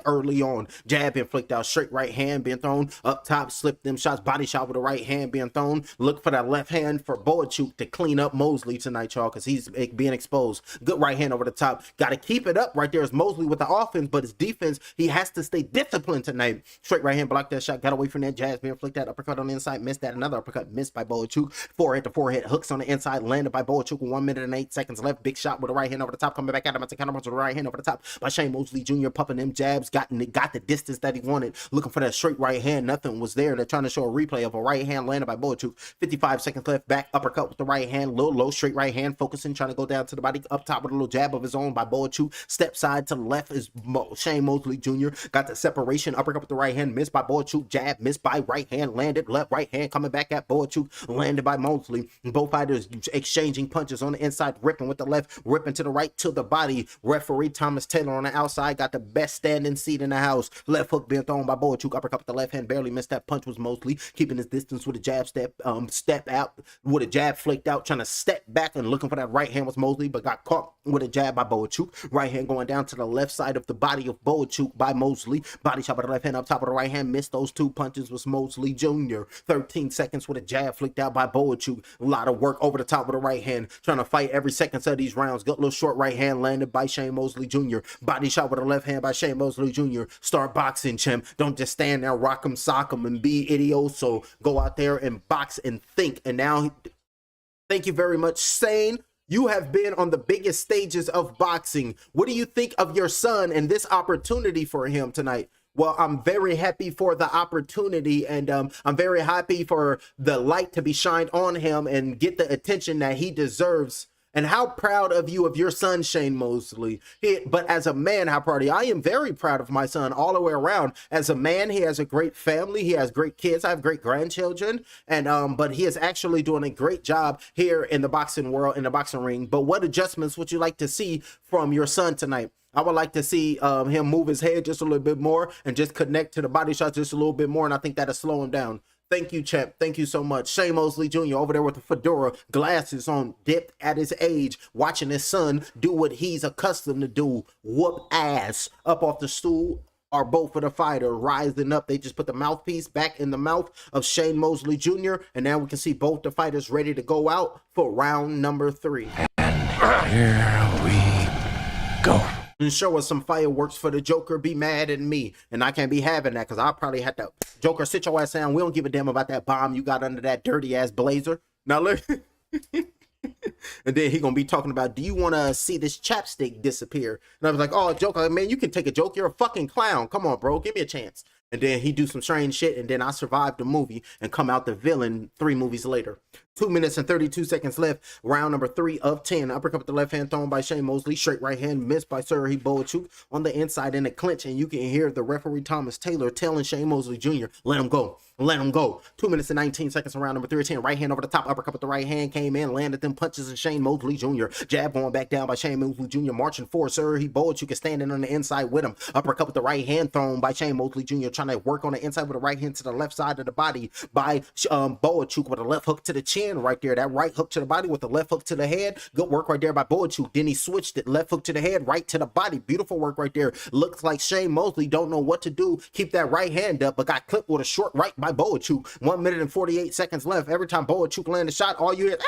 early on. Jab being flicked out, straight right hand being thrown up top, slip them shots, body shot with the right hand being thrown. Look for that left hand for Bohachuk to clean up Mosley tonight, y'all, because he's being exposed. Good right hand over the top. Got to keep it up right there as Mosley with the offense, but his defense, he has to stay disciplined tonight. Straight right hand, block that shot, got away from that. Jab being flicked out, uppercut on the inside, missed that. Another uppercut missed by Bohachuk. Forehead to forehead, hooks on the inside, landed by Bohachuk with 1 minute and 8 seconds left. Big shot with the right hand over the top, coming back at him at the counter with the right hand over the top by Shane Mosley Jr. Pumping them jabs, got the distance that he wanted. Looking for that straight right hand, nothing was there. They're trying to show a replay of a right hand landed by Bohachuk. 55 seconds left, back uppercut with the right hand, little low, straight right hand, focusing, trying to go down to the body, up top with a little jab of his own by Bohachuk. Step side to the left is Shane Mosley Jr. Got the separation, uppercut with the right hand, missed by Bohachuk. Jab missed by right hand, landed left, right hand coming back at Bohachuk, landed by Mosley. Both fighters exchanging punches on the inside, ripping with the left, ripping to the right to the body. Referee Thomas Taylor on the outside got the best standing seat in the house. Left hook being thrown by Bohachuk, uppercut with the left hand, barely missed that punch was Mosley, keeping his distance with a jab step out with a jab flicked out, trying to step back and looking for that right hand was Mosley, but got caught with a jab by Bohachuk. Right hand going down to the left side of the body of Bohachuk by Mosley. Body shot by the left hand up top of the right hand, missed those 2 punches was Mosley Jr. 13 seconds with a jab flicked out by Bohachuk. A lot of work over the top of the right hand, trying to fight every second of these rounds. Got a little short right hand landed by Shane Mosley Jr. Body shot with the left hand by Shane Mosley Jr. Start boxing, champ. Don't just stand there, rock 'em, sock 'em, and be idioso. Go out there and box and think. And now, thank you very much, Shane. You have been on the biggest stages of boxing. What do you think of your son and this opportunity for him tonight? Well, I'm very happy for the opportunity, and I'm very happy for the light to be shined on him and get the attention that he deserves. And how proud of you of your son, Shane Mosley. But as a man, how proud of you? I am very proud of my son all the way around. As a man, he has a great family. He has great kids. I have great grandchildren. And but he is actually doing a great job here in the boxing world, in the boxing ring. But what adjustments would you like to see from your son tonight? I would like to see him move his head just a little bit more and just connect to the body shots just a little bit more. And I think that'll slow him down. Thank you, champ. Thank you so much. Shane Mosley Jr. over there with the fedora, glasses on, dipped at his age, watching his son do what he's accustomed to do, whoop ass. Up off the stool are both of the fighter rising up. They just put the mouthpiece back in the mouth of Shane Mosley Jr. And now we can see both the fighters ready to go out for round number 3. And here we go. And show us some fireworks for the Joker be mad at me. And I can't be having that because I'll probably have to, Joker, sit your ass down. We don't give a damn about that bomb you got under that dirty ass blazer. Now look. And then he gonna be talking about, do you want to see this chapstick disappear? And I was like, oh, Joker, man, you can take a joke. You're a fucking clown. Come on, bro. Give me a chance. and then he do some strange shit, and then I survived the movie and come out the villain 3 movies later. 2 minutes and 32 seconds left. Round number 3 of 10. Uppercut with the left hand thrown by Shane Mosley. Straight right hand missed by Serhii Bohachuk on the inside in a clinch. And you can hear the referee Thomas Taylor telling Shane Mosley Jr., let him go. Let him go. 2 minutes and 19 seconds. Round number 3 of 10. Right hand over the top. Uppercut with the right hand came in. Landed them punches and Shane Mosley Jr. Jab going back down by Shane Mosley Jr. Marching forward. Serhii Bohachuk is standing on the inside with him. Uppercut with the right hand thrown by Shane Mosley Jr. Trying to work on the inside with the right hand to the left side of the body by Bohachuk with a left hook to the chin right there. That right hook to the body with the left hook to the head. Good work right there by Bohachuk. Then he switched it. Left hook to the head, right to the body. Beautiful work right there. Looks like Shane Mosley don't know what to do. Keep that right hand up, but got clipped with a short right by Bohachuk. 1 minute and 48 seconds left. Every time Bohachuk land a shot, all you hear,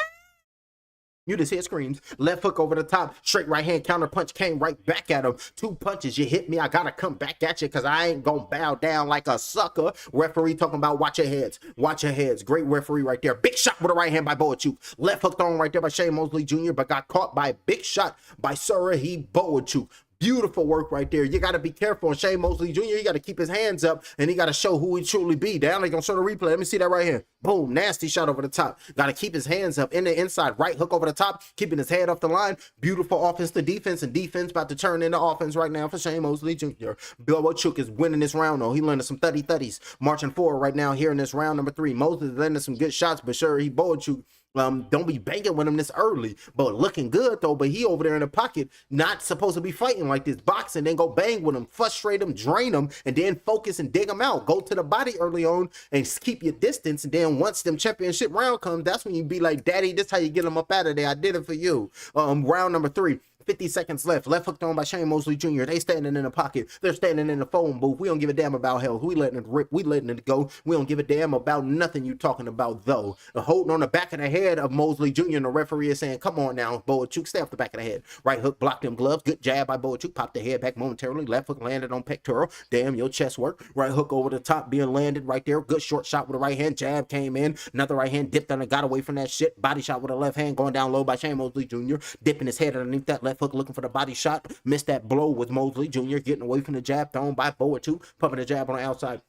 you just hear screams. Left hook over the top. Straight right hand counter punch came right back at him. 2 punches. You hit me. I gotta come back at you because I ain't gonna bow down like a sucker. Referee talking about watch your heads. Watch your heads. Great referee right there. Big shot with a right hand by Bohachuk. Left hook thrown right there by Shane Mosley Jr. but got caught by a big shot by Serhii Bohachuk. Beautiful work right there. You got to be careful on Shane Mosley Jr. You got to keep his hands up, and he got to show who he truly be. Down, they going to show the replay. Let me see that right here. Boom. Nasty shot over the top. Got to keep his hands up. In the inside, right hook over the top, keeping his head off the line. Beautiful offense to defense, and defense about to turn into offense right now for Shane Mosley Jr. Bohachuk is winning this round, though. He landed some 30-30s. Marching forward right now here in this round number 3. Mosley landed some good shots, but sure, Bohachuk don't be banging with him this early, but looking good though. But he over there in the pocket, not supposed to be fighting like this. Boxing, then go bang with him, frustrate him, drain him, and then focus and dig him out. Go to the body early on and keep your distance. And then once them championship round comes, that's when you be like, Daddy, this how you get him up out of there. I did it for you. Round number 3. 50 seconds left. Left hook thrown by Shane Mosley Jr. They standing in the pocket. They're standing in the phone booth. We don't give a damn about hell. We letting it rip. We letting it go. We don't give a damn about nothing you talking about, though. Holding on the back of the head of Mosley Jr. and the referee is saying, come on now, Bohachuk, stay off the back of the head. Right hook blocked them gloves. Good jab by Bohachuk. Popped the head back momentarily. Left hook landed on pectoral. Damn, your chest work. Right hook over the top being landed right there. Good short shot with the right hand. Jab came in. Another right hand dipped on and got away from that shit. Body shot with the left hand going down low by Shane Mosley Jr. Dipping his head underneath that left hook looking for the body shot. Missed that blow with Mosley Jr. getting away from the jab thrown by Bohachuk. Pumping the jab on the outside.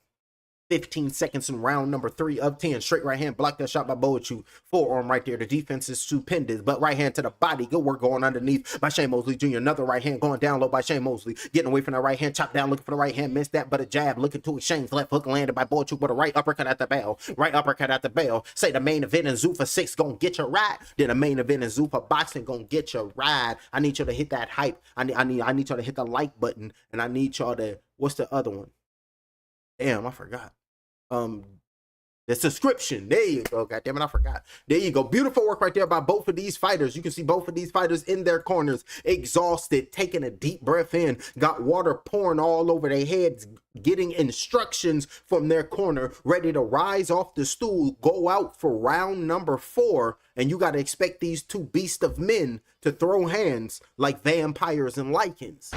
15 seconds in round number 3 of 10. Straight right hand blocked that shot by Bohachuk. Forearm right there. The defense is stupendous, but right hand to the body. Good work going underneath by Shane Mosley Jr. Another right hand going down low by Shane Mosley. Getting away from the right hand. Chop down looking for the right hand. Missed that, but a jab looking to exchange. Left hook landed by Bohachuk with a right uppercut at the bell. Right uppercut at the bell. Say the main event in Zuffa 6 gonna get you right. Then the main event in Zuffa Boxing gonna get you right. I need you to hit that hype. I need y'all to hit the like button, and I need y'all to, what's the other one? Damn, I forgot. The subscription. There you go. God damn it, I forgot. There you go. Beautiful work right there by both of these fighters. You can see both of these fighters in their corners, exhausted, taking a deep breath in, got water pouring all over their heads, getting instructions from their corner, ready to rise off the stool, go out for round number 4. And you got to expect these 2 beasts of men to throw hands like vampires and lichens.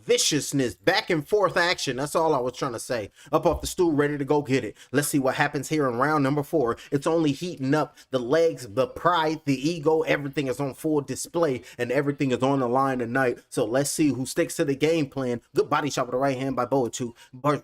Viciousness, back and forth action. That's all I was trying to say. Up off the stool, ready to go get it. Let's see what happens here in round number 4. It's only heating up. The legs, the pride, the ego, everything is on full display, and everything is on the line tonight. So let's see who sticks to the game plan. Good body shot with the right hand by Bohachuk.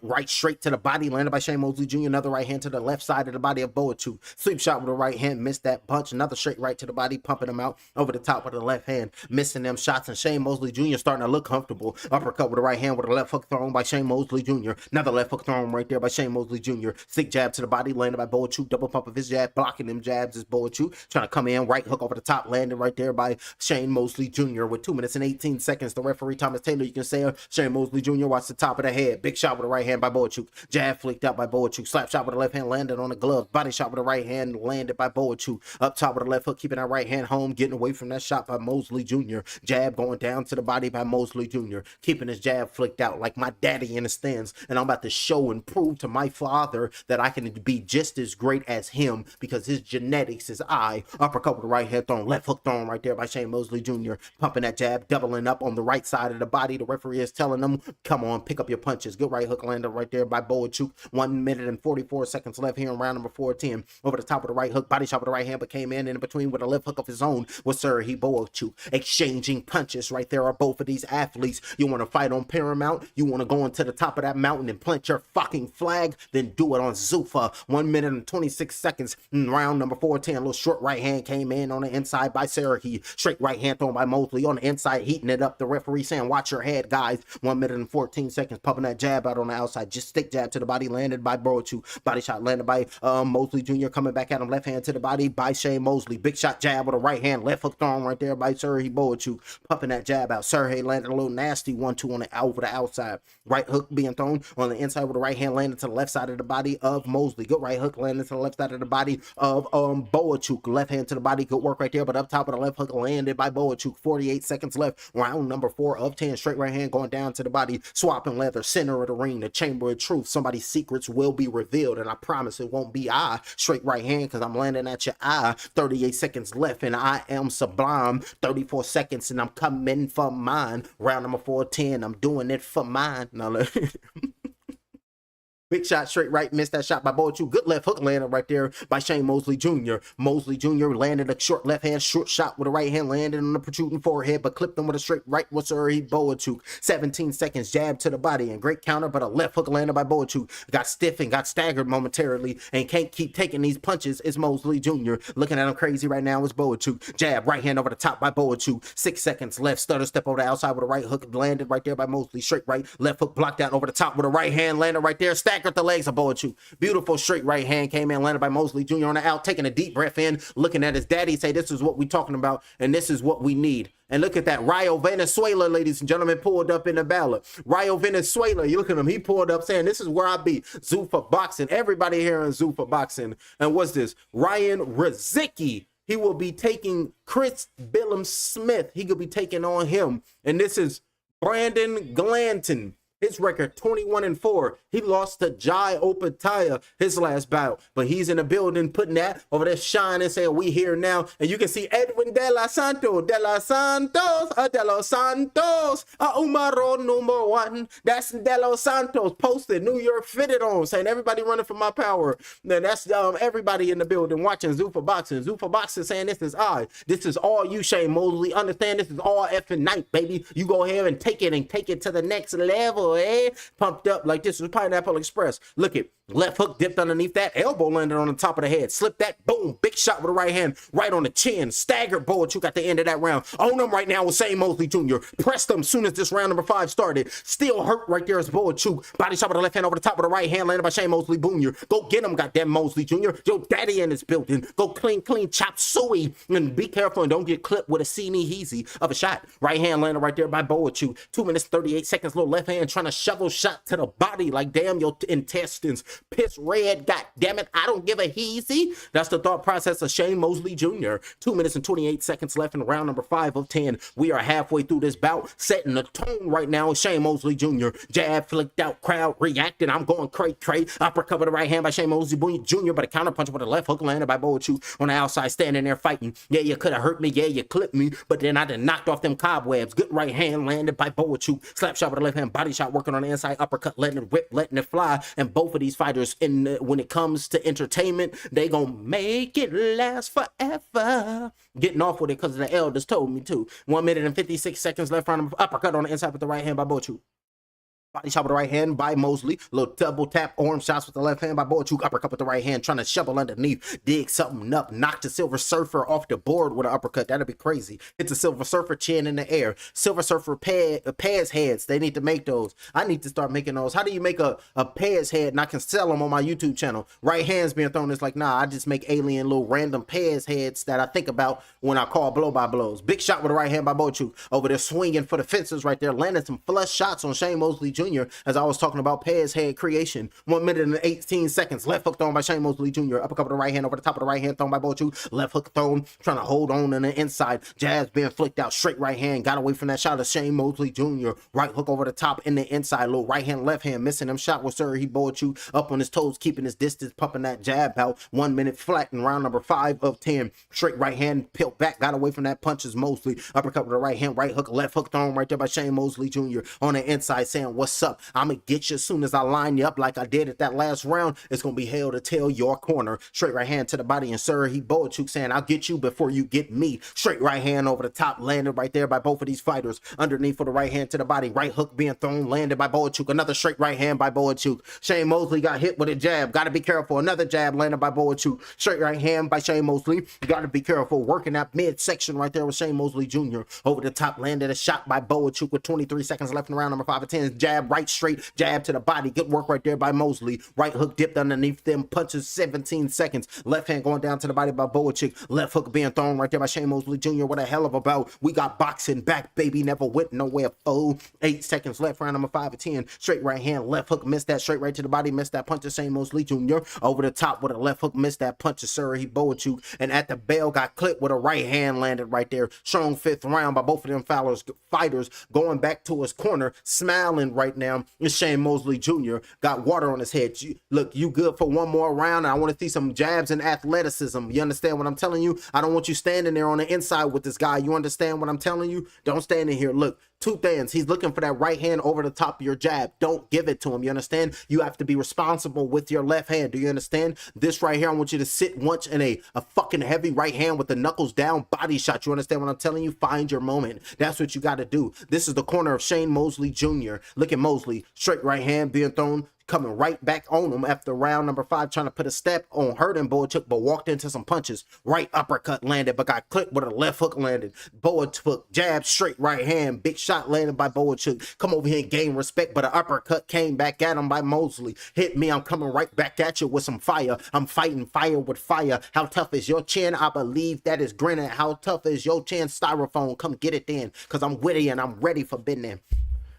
Right straight to the body, landed by Shane Mosley Jr. Another right hand to the left side of the body of Bohachuk. Sweep shot with the right hand, missed that punch. Another straight right to the body, pumping him out over the top with the left hand, missing them shots, and Shane Mosley Jr. starting to look comfortable. Uppercut with the right hand with a left hook thrown by Shane Mosley Jr. Another left hook thrown right there by Shane Mosley Jr. Sick jab to the body, landed by Bohachuk. Double pump of his jab, blocking them jabs is Bohachuk. Trying to come in, right hook over the top, landed right there by Shane Mosley Jr. With 2 minutes and 18 seconds. The referee Thomas Taylor, you can say Shane Mosley Jr. watch the top of the head. Big shot with the right hand by Bohachuk. Jab flicked out by Bohachuk. Slap shot with the left hand, landed on the glove. Body shot with the right hand, landed by Bohachuk. Up top with the left hook, keeping that right hand home, getting away from that shot by Mosley Jr. Jab going down to the body by Mosley Jr. keeping his jab flicked out like my daddy in the stands. And I'm about to show and prove to my father that I can be just as great as him because his genetics is I. Uppercut with the right hand thrown, left hook thrown right there by Shane Mosley Jr. Pumping that jab, doubling up on the right side of the body. The referee is telling them, come on, pick up your punches. Good right hook landed right there by Bohachuk. 1 minute and 44 seconds left here in round number 410. Over the top of the right hook, body shot with the right hand, but came in between with a left hook of his own with Serhii Bohachuk. Exchanging punches right there are both of these athletes. You want to fight on Paramount? You want to go into the top of that mountain and plant your fucking flag? Then do it on Zuffa. 1 minute and 26 seconds in round number 410. A little short right hand came in on the inside by Serhii. Straight right hand thrown by Mosley on the inside, heating it up. The referee saying, watch your head, guys. 1 minute and 14 seconds, pumping that jab out on the outside. Just stick jab to the body, landed by Bohachuk. Body shot landed by Mosley Jr. coming back at him. Left hand to the body by Shane Mosley. Big shot jab with a right hand. Left hook thrown right there by Serhii Bohachuk. Pumping that jab out. Serhii landed a little nasty 1-2 on the over the outside. Right hook being thrown on the inside with the right hand, landed to the left side of the body of Mosley. Good right hook landed to the left side of the body of Bohachuk. Left hand to the body. Good work right there, but up top of the left hook landed by Bohachuk. 48 seconds left. Round number 4 of 10. Straight right hand going down to the body. Swapping leather. Center of the ring. The chamber of truth. Somebody's secrets will be revealed, and I promise it won't be I. Straight right hand because I'm landing at your eye. 38 seconds left, and I am sublime. 34 seconds, and I'm coming for mine. Round number 410. I'm doing it for mine. Now, big shot straight right, missed that shot by Bohachuk. Good left hook landed right there by Shane Mosley Jr. Mosley Jr. landed a short left hand, short shot with a right hand, landed on the protruding forehead, but clipped him with a straight right with Serhii Bohachuk. 17 seconds, jab to the body, and great counter, but a left hook landed by Bohachuk. Got stiff and got staggered momentarily, and can't keep taking these punches. It's Mosley Jr. Looking at him crazy right now is Bohachuk. Jab, right hand over the top by Bohachuk. 6 seconds left, stutter step over the outside with a right hook, landed right there by Mosley. Straight right, left hook blocked out over the top with a right hand, landed right there, staggered the legs of Bohachuk. Beautiful straight right hand came in, landed by Mosley Jr. on the out, taking a deep breath in, looking at his daddy, say, this is what we talking about, and this is what we need. And look at that. Rio Venezuela, ladies and gentlemen, pulled up in the ballot. Rio Venezuela, you look at him, he pulled up saying, this is where I be. Zuffa Boxing. Everybody here in Zuffa Boxing. And what's this? Ryan Rizicki. He will be taking Chris Billum Smith. He could be taking on him. And this is Brandon Glanton. His record 21-4. He lost to Jai Opataya his last bout, but he's in the building putting that over there shining, saying we here now. And you can see Edwin De Los Santos, Umaro number 1. That's De Los Santos posted, New York fitted on, saying everybody running for my power. Now that's everybody in the building watching Zuffa Boxing. Zuffa Boxing saying this is I. This is all you, Shane Mosley. Understand this is all effing night, baby. You go ahead and take it to the next level. Pumped up like this was Pineapple Express. Look at left hook dipped underneath that, elbow landed on the top of the head, slipped that, boom, big shot with the right hand, right on the chin, staggered Bohachuk at the end of that round. On him right now with Shane Mosley Jr. Pressed him soon as this round number 5 started. Still hurt right there as Bohachuk. Body shot with the left hand over the top of the right hand, landed by Shane Mosley Jr. Go get him, goddamn Mosley Jr. Your daddy in this building. Go clean, chop suey, and be careful and don't get clipped with a see-me-heezy of a shot. Right hand landed right there by Bohachuk. 2 minutes, 38 seconds, little left hand trying to shovel shot to the body like damn your intestines. Piss red, god damn it, I don't give a heezy. That's the thought process of Shane Mosley Jr. 2 minutes and 28 seconds left in round number 5 of 10. We are halfway through this bout, setting the tone right now. Shane Mosley Jr. Jab flicked out, crowd reacting. I'm going cray. Uppercut with the right hand by Shane Mosley Jr. But a counter punch with a left hook landed by Bohachuk on the outside, standing there fighting. Yeah, you could have hurt me. Yeah, you clipped me. But then I done knocked off them cobwebs. Good right hand landed by Bohachuk. Slap shot with the left hand, body shot working on the inside, uppercut, letting it whip, letting it fly. And both of these fighters, when it comes to entertainment, they gonna make it last forever. Getting off with it because the elders told me to. 1 minute and 56 seconds left. Round uppercut on the inside with the right hand by Bohachuk. Body shot with the right hand by Mosley. Little double tap arm shots with the left hand by Bohachuk. Uppercut with the right hand, trying to shovel underneath. Dig something up. Knock the Silver Surfer off the board with an uppercut. That'd be crazy. Hit the Silver Surfer chin in the air. Silver Surfer Pez heads. They need to make those. I need to start making those. How do you make a Pez head and I can sell them on my YouTube channel? Right hands being thrown. It's like, nah, I just make alien little random Pez heads that I think about when I call blow by blows. Big shot with the right hand by Bohachuk. Over there swinging for the fences right there. Landing some flush shots on Shane Mosley Jr. Jr. As I was talking about Pez head creation. 1 minute and 18 seconds. Left hook thrown by Shane Mosley Jr. Uppercut with the right hand over the top of the right hand thrown by Bohachuk. Left hook thrown, trying to hold on the inside. Jabs being flicked out. Straight right hand. Got away from that shot of Shane Mosley Jr. Right hook over the top in the inside. Little right hand, left hand. Missing him shot with Serhii Bohachuk up on his toes, keeping his distance, pumping that jab out. 1 minute flat in round number 5 of 10. Straight right hand, peeled back, got away from that punches Mosley. Uppercut with the right hand, right hook, left hook thrown right there by Shane Mosley Jr. on the inside saying, what's up? I'm going to get you as soon as I line you up like I did at that last round. It's going to be hell to tell your corner. Straight right hand to the body and Serhii Bohachuk saying, I'll get you before you get me. Straight right hand over the top, landed right there by both of these fighters. Underneath for the right hand to the body, right hook being thrown, landed by Bohachuk. Another straight right hand by Bohachuk. Shane Mosley got hit with a jab. Got to be careful. Another jab landed by Bohachuk. Straight right hand by Shane Mosley. You got to be careful. Working that midsection right there with Shane Mosley Jr. Over the top, landed a shot by Bohachuk with 23 seconds left in round number 5 of 10. Jab right straight, jab to the body. Good work right there by Mosley. Right hook dipped underneath them. Punches 17 seconds. Left hand going down to the body by Bohachuk. Left hook being thrown right there by Shane Mosley Jr. What a hell of a bout. We got boxing back, baby. Never went nowhere, fool. 8 seconds left, round number 5 of 10. Straight right hand, left hook, missed that straight right to the body, missed that punch of Shane Mosley Jr. Over the top with a left hook, missed that punch of Serhii Bohachuk. And at the bell, got clipped with a right hand landed right there. Strong 5th round by both of them fighters going back to his corner, smiling right now. It's Shane Mosley Jr. Got water on his head. Look, you good for one more round? I want to see some jabs and athleticism. You understand what I'm telling you? I don't want you standing there on the inside with this guy. You understand what I'm telling you? Don't stand in here. Look, 2 things. He's looking for that right hand over the top of your jab. Don't give it to him. You understand? You have to be responsible with your left hand. Do you understand? This right here, I want you to sit once in a fucking heavy right hand with the knuckles down body shot. You understand what I'm telling you? Find your moment. That's what you got to do. This is the corner of Shane Mosley Jr. Look at Mosley. Straight right hand being thrown. Coming right back on him after round number 5, trying to put a step on hurting Bohachuk, but walked into some punches. Right uppercut landed, but got clipped with a left hook landed. Bohachuk jab, straight right hand, big shot landed by Bohachuk. Come over here and gain respect, but an uppercut came back at him by Mosley. Hit me, I'm coming right back at you with some fire. I'm fighting fire with fire. How tough is your chin? I believe that is grinning. How tough is your chin? Styrofoam, come get it then, because I'm witty and I'm ready for business.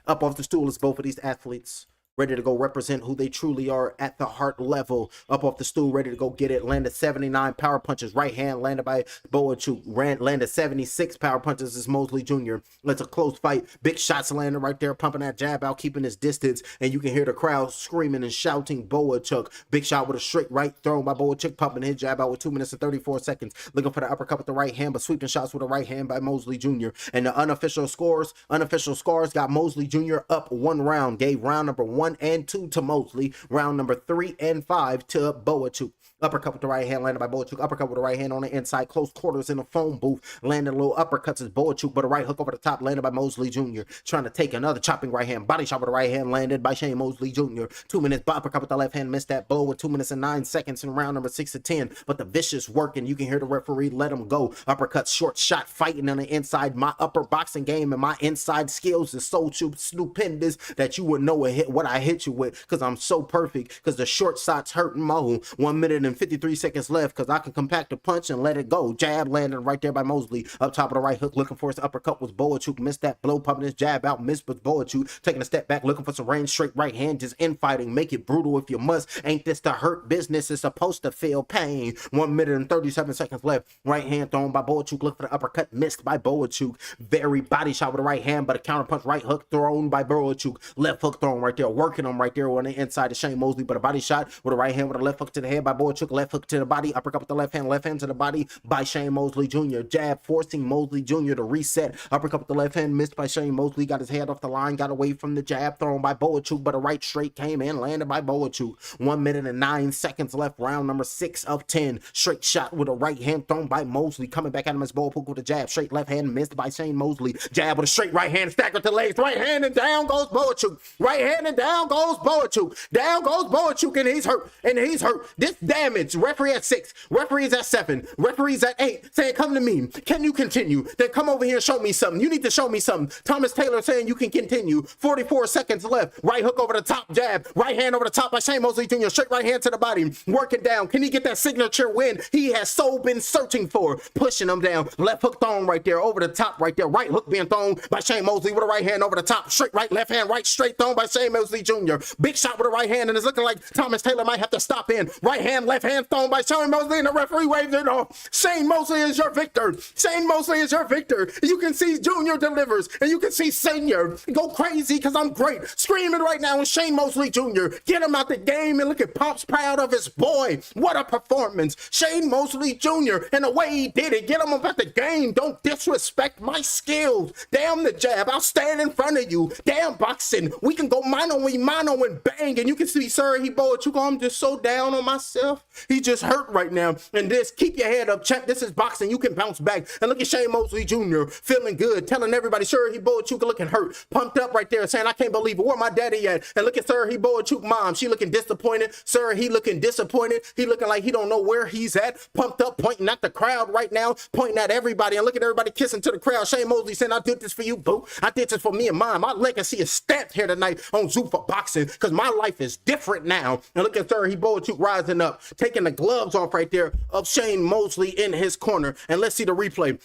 Up off the stool is both of these athletes. Ready to go represent who they truly are at the heart level. Up off the stool, ready to go get it. Landed 79 power punches. Right hand landed by Bohachuk. Landed 76 power punches is Mosley Jr. It's a close fight. Big shots landed right there, pumping that jab out, keeping his distance. And you can hear the crowd screaming and shouting Bohachuk. Big shot with a straight right thrown by Bohachuk, pumping his jab out with 2 minutes and 34 seconds. Looking for the uppercut with the right hand, but sweeping shots with the right hand by Mosley Jr. And the unofficial scores got Mosley Jr. up 1 round. Gave round number 1 and 2 to Mosley. Round number 3 and 5 to Bohachuk. Uppercut with the right hand landed by Bohachuk. Uppercut with the right hand on the inside. Close quarters in the phone booth. Landing little uppercuts as Bohachuk, but a right hook over the top landed by Mosley Jr. Trying to take another chopping right hand. Body shot with the right hand landed by Shane Mosley Jr. 2 minutes. Uppercut with the left hand. Missed that blow with 2 minutes and 9 seconds in round number 6 to 10. But the vicious work, and you can hear the referee let him go. Uppercut, short shot, fighting on the inside. My upper boxing game and my inside skills is so stupendous that you would know what I hit you with, because I'm so perfect, because the short shots hurting Mo. 1 minute and 53 seconds left, because I can compact a punch and let it go. Jab landed right there by Mosley. Up top of the right hook, looking for his uppercut was Bohachuk. Missed that blow, pumping his jab out. Missed with Bohachuk. Taking a step back, looking for some range. Straight right hand, just infighting. Make it brutal if you must. Ain't this the hurt business? It's supposed to feel pain. 1 minute and 37 seconds left. Right hand thrown by Bohachuk. Look for the uppercut. Missed by Bohachuk. Very body shot with the right hand, but a counter punch. Right hook thrown by Bohachuk. Left hook thrown right there. Working him right there on the inside of Shane Mosley, but a body shot with a right hand with a left hook to the head by Bohachuk. Left hook to the body. Uppercut with the left hand to the body by Shane Mosley Jr. Jab forcing Mosley Jr. to reset. Uppercut with the left hand missed by Shane Mosley. Got his head off the line. Got away from the jab thrown by Bohachuk, but a right straight came in. Landed by Bohachuk. 1 minute and 9 seconds left. Round number 6 of 10. Straight shot with a right hand thrown by Mosley. Coming back at him as Bohachuk with a jab. Straight left hand missed by Shane Mosley. Jab with a straight right hand staggered to legs. Right hand and down goes Bohachuk. Right hand and down Down goes Bohachuk. Down goes Bohachuk, and he's hurt. And he's hurt. This damage. Referee at 6. Referee's at 7. Referee's at 8. Saying, come to me. Can you continue? Then come over here and show me something. You need to show me something. Thomas Taylor saying you can continue. 44 seconds left. Right hook over the top, jab. Right hand over the top by Shane Mosley Jr. Straight right hand to the body. Working down. Can he get that signature win he has so been searching for? Pushing him down. Left hook thrown right there over the top right there. Right hook being thrown by Shane Mosley with a right hand over the top. Straight right, left hand, right, straight thrown by Shane Mosley Jr. Big shot with a right hand, and it's looking like Thomas Taylor might have to stop in. Right hand, left hand thrown by Shane Mosley, and the referee waves it off. Shane Mosley is your victor. Shane Mosley is your victor. You can see Junior delivers, and you can see Senior go crazy because I'm great. Screaming right now with Shane Mosley Jr. Get him out the game, and look at Pop's proud of his boy. What a performance. Shane Mosley Jr. and the way he did it. Get him about the game. Don't disrespect my skills. Damn the jab. I'll stand in front of you. Damn boxing. We can go mano and bang. And you can see Serhii Bohachuk. I'm just so down on myself. He just hurt right now. And this, keep your head up, champ. This is boxing. You can bounce back. And look at Shane Mosley Jr. feeling good. Telling everybody Serhii Bohachuk looking hurt. Pumped up right there saying, I can't believe it. Where my daddy at? And look at Serhii Bohachuk mom. She looking disappointed. Serhii looking disappointed. He looking like he don't know where he's at. Pumped up, pointing at the crowd right now. Pointing at everybody. And look at everybody kissing to the crowd. Shane Mosley saying, I did this for you, boo. I did this for me and mine. My legacy is stamped here tonight on Zuffa Boxing because my life is different now. And look at Serhii Bohachuk rising up, taking the gloves off right there of Shane Mosley in his corner. And let's see the replay.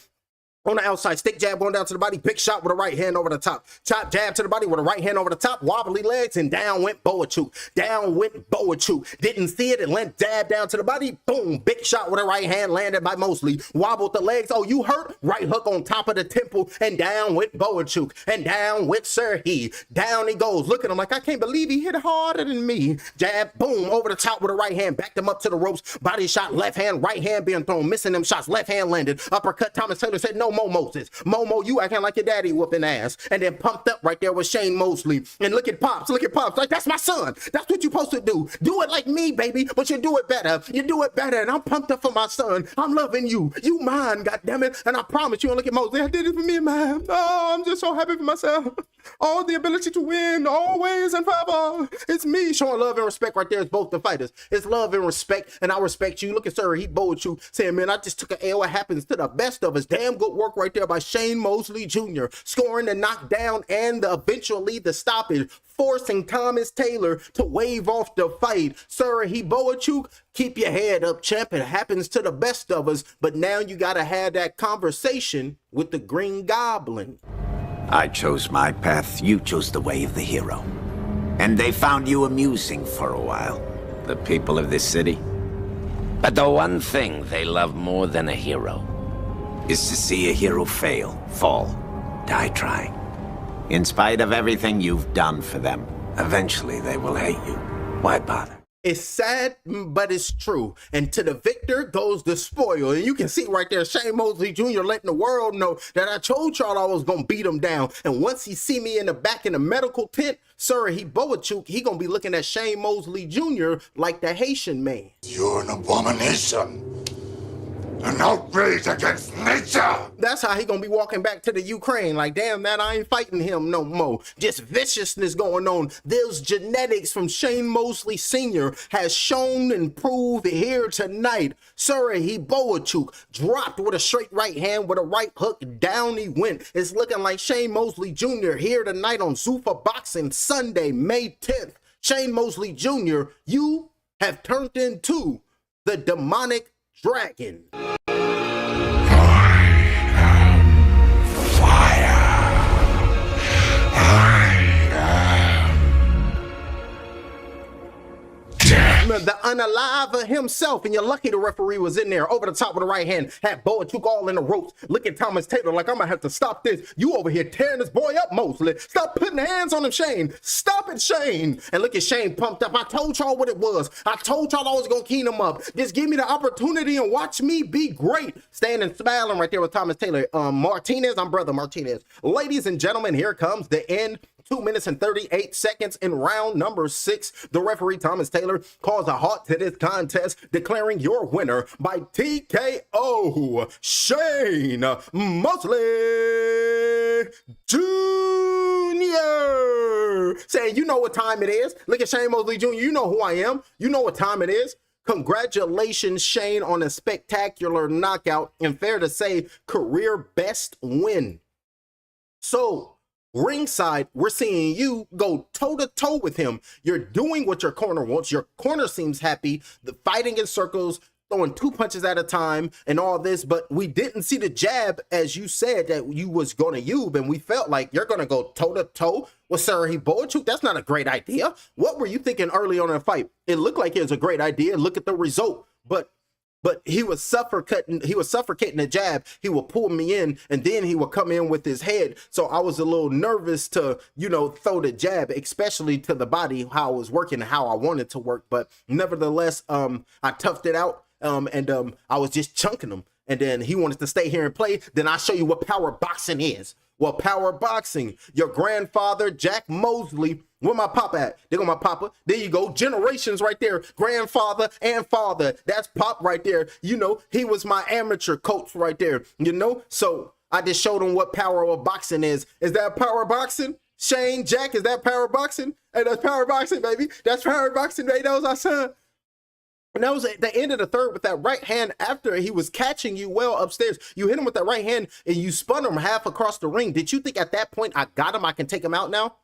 On the outside, stick jab going down to the body, big shot with a right hand over the top. Chop jab to the body with a right hand over the top, wobbly legs, and down went Bohachuk. Down went Bohachuk. Didn't see it, and went jab down to the body, boom, big shot with a right hand landed by Mosley. Wobbled the legs, oh, you hurt? Right hook on top of the temple, and down went Bohachuk. And down went Serhii. Down he goes. Look at him like, I can't believe he hit harder than me. Jab, boom, over the top with a right hand, backed him up to the ropes. Body shot, left hand, right hand being thrown, missing them shots, left hand landed. Uppercut, Thomas Taylor said, no, Moses. Momo, you acting like your daddy whooping ass. And then pumped up right there with Shane Mosley. And look at Pops. Like, that's my son. That's what you're supposed to do. Do it like me, baby. But you do it better. You do it better. And I'm pumped up for my son. I'm loving you. You mine, goddammit. And I promise you, and look at Mosley. I did it for me and mine. Oh, I'm just so happy for myself. All the ability to win, always and forever. It's me showing love and respect right there. It's both the fighters. It's love and respect. And I respect you. Look at Serhii Bohachuk saying, man, I just took an L. What happens to the best of us. Damn good work right there by Shane Mosley Jr. Scoring the knockdown and eventually the stoppage, forcing Thomas Taylor to wave off the fight. Serhii Bohachuk, keep your head up, champ. It happens to the best of us, but now you got to have that conversation with the Green Goblin. I chose my path, you chose the way of the hero. And they found you amusing for a while, the people of this city. But the one thing they love more than a hero is to see a hero fail, fall, die trying. In spite of everything you've done for them, eventually they will hate you. Why bother? It's sad, but it's true. And to the victor goes the spoil. And you can see right there, Shane Mosley Jr. letting the world know that I told y'all I was going to beat him down. And once he see me in the back in the medical tent, Serhii Bohachuk, he going to be looking at Shane Mosley Jr. like the Haitian man. You're an abomination. An outrage against nature. That's how he gonna be walking back to the Ukraine. Like, damn, man, I ain't fighting him no more. Just viciousness going on. Those genetics from Shane Mosley Sr. has shown and proved here tonight. Serhii Bohachuk dropped with a straight right hand with a right hook. Down he went. It's looking like Shane Mosley Jr. here tonight on Zuffa Boxing Sunday, May 10th. Shane Mosley Jr., you have turned into the demonic dragon. The unaliver himself, and you're lucky the referee was in there. Over the top with the right hand, had Bohachuk all in the ropes. Look at Thomas Taylor like, I'm gonna have to stop this. You over here tearing this boy up, Mosley. Stop putting hands on him, Shane. Stop it, Shane. And look at Shane pumped up. I told y'all what it was. I told y'all I was gonna keen him up. Just give me the opportunity and watch me be great. Standing smiling right there with Thomas Taylor. Martinez, I'm brother Martinez. Ladies and gentlemen, here comes the end. 2 minutes and 38 seconds in round number 6. The referee, Thomas Taylor, calls a halt to this contest, declaring your winner by TKO, Shane Mosley Jr. saying, you know what time it is. Look at Shane Mosley Jr. You know who I am. You know what time it is. Congratulations, Shane, on a spectacular knockout, and fair to say, career best win. So, ringside, we're seeing you go toe-to-toe with him. You're doing what your corner wants. Your corner seems happy. The fighting in circles, throwing 2 punches at a time and all this, but we didn't see the jab as you said that you was going to use, and we felt like you're going to go toe-to-toe with Serhii Bohachuk. That's not a great idea. What were you thinking early on in the fight? It looked like it was a great idea. Look at the result, but he was suffocating the jab. He would pull me in, and then he would come in with his head. So I was a little nervous to, you know, throw the jab, especially to the body, how I was working, how I wanted to work. But nevertheless, I toughed it out, and I was just chunking him. And then he wanted to stay here and play. Then I'll show you what power boxing is. Well, power boxing, your grandfather, Jack Mosley, where my papa at? There go my papa. There you go. Generations right there. Grandfather and father. That's Pop right there. You know, he was my amateur coach right there. You know, so I just showed him what power of boxing is. Is that power boxing? Shane, Jack, is that power boxing? Hey, that's power boxing, baby. That's power boxing, baby. That was our son. And that was at the end of the third with that right hand after he was catching you well upstairs. You hit him with that right hand and you spun him half across the ring. Did you think at that point, I got him, I can take him out now?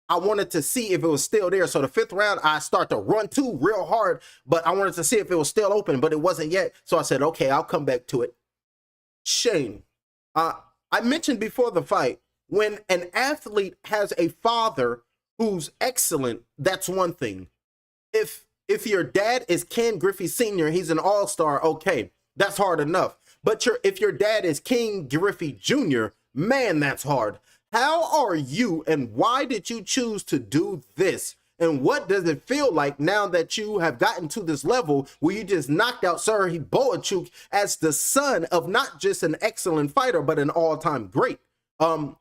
I wanted to see if it was still there. So the 5th round, I start to run too real hard, but I wanted to see if it was still open, but it wasn't yet. So I said, okay, I'll come back to it. Shane, I mentioned before the fight, when an athlete has a father who's excellent, that's one thing. If your dad is Ken Griffey Sr., he's an all-star, okay, that's hard enough. But if your dad is King Griffey Jr., man, that's hard. How are you, and why did you choose to do this? And what does it feel like now that you have gotten to this level where you just knocked out Serhii Bohachuk as the son of not just an excellent fighter, but an all-time great? I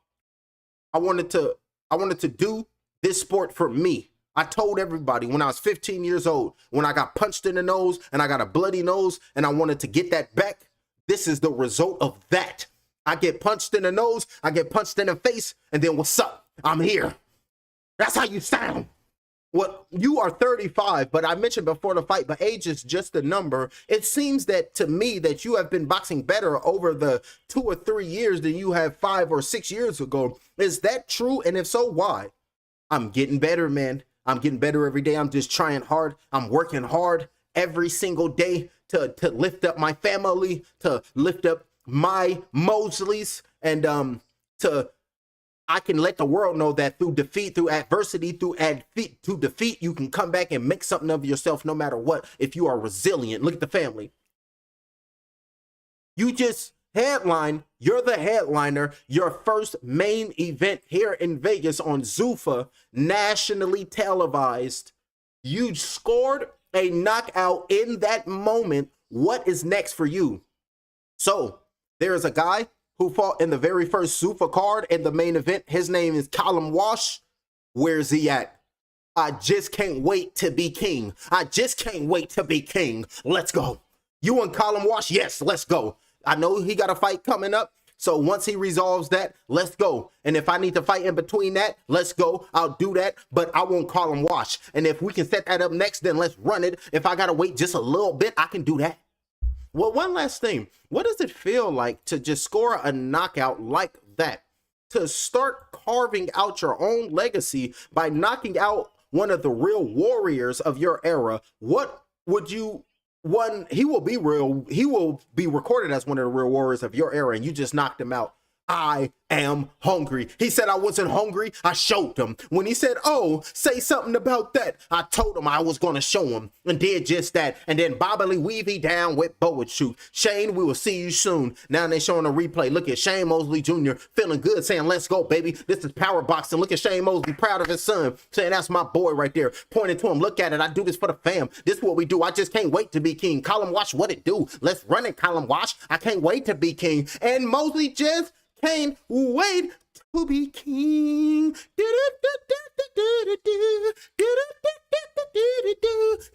wanted to do this sport for me. I told everybody when I was 15 years old, when I got punched in the nose and I got a bloody nose and I wanted to get that back, this is the result of that. I get punched in the nose, I get punched in the face, and then what's up? I'm here. That's how you sound. Well, you are 35, but I mentioned before the fight, but age is just a number. It seems that to me that you have been boxing better over the 2 or 3 years than you have 5 or 6 years ago. Is that true? And if so, why? I'm getting better, man. I'm getting better every day. I'm just trying hard. I'm working hard every single day to lift up my family, to lift up my Mosleys, and I can let the world know that through defeat, through adversity, through defeat, you can come back and make something of yourself no matter what if you are resilient. Look at the family. You just headline, you're the headliner, your first main event here in Vegas on Zuffa, nationally televised. You scored a knockout in that moment. What is next for you? So there is a guy who fought in the very first Zuffa card in the main event. His name is Callum Walsh. Where's he at? I just can't wait to be king. I just can't wait to be king. Let's go. You and Callum Walsh? Yes, let's go. I know he got a fight coming up. So once he resolves that, let's go. And if I need to fight in between that, let's go. I'll do that, but I won't call him Wash. And if we can set that up next, then let's run it. If I got to wait just a little bit, I can do that. Well, one last thing. What does it feel like to just score a knockout like that? To start carving out your own legacy by knocking out one of the real warriors of your era. What would you... One, he will be recorded as one of the real warriors of your era, and you just knocked him out. I am hungry. He said I wasn't hungry. I showed him. When he said, oh, say something about that, I told him I was going to show him and did just that. And then bobbily weavy down with Bohachuk. Shane, we will see you soon. Now they showing a replay. Look at Shane Mosley Jr. feeling good, saying, let's go, baby. This is power boxing. Look at Shane Mosley, proud of his son, saying, that's my boy right there. Pointing to him, look at it. I do this for the fam. This is what we do. I just can't wait to be king. Callum Wash, what it do? Let's run it, Callum Wash. I can't wait to be king. And Mosley just can't wait to be king.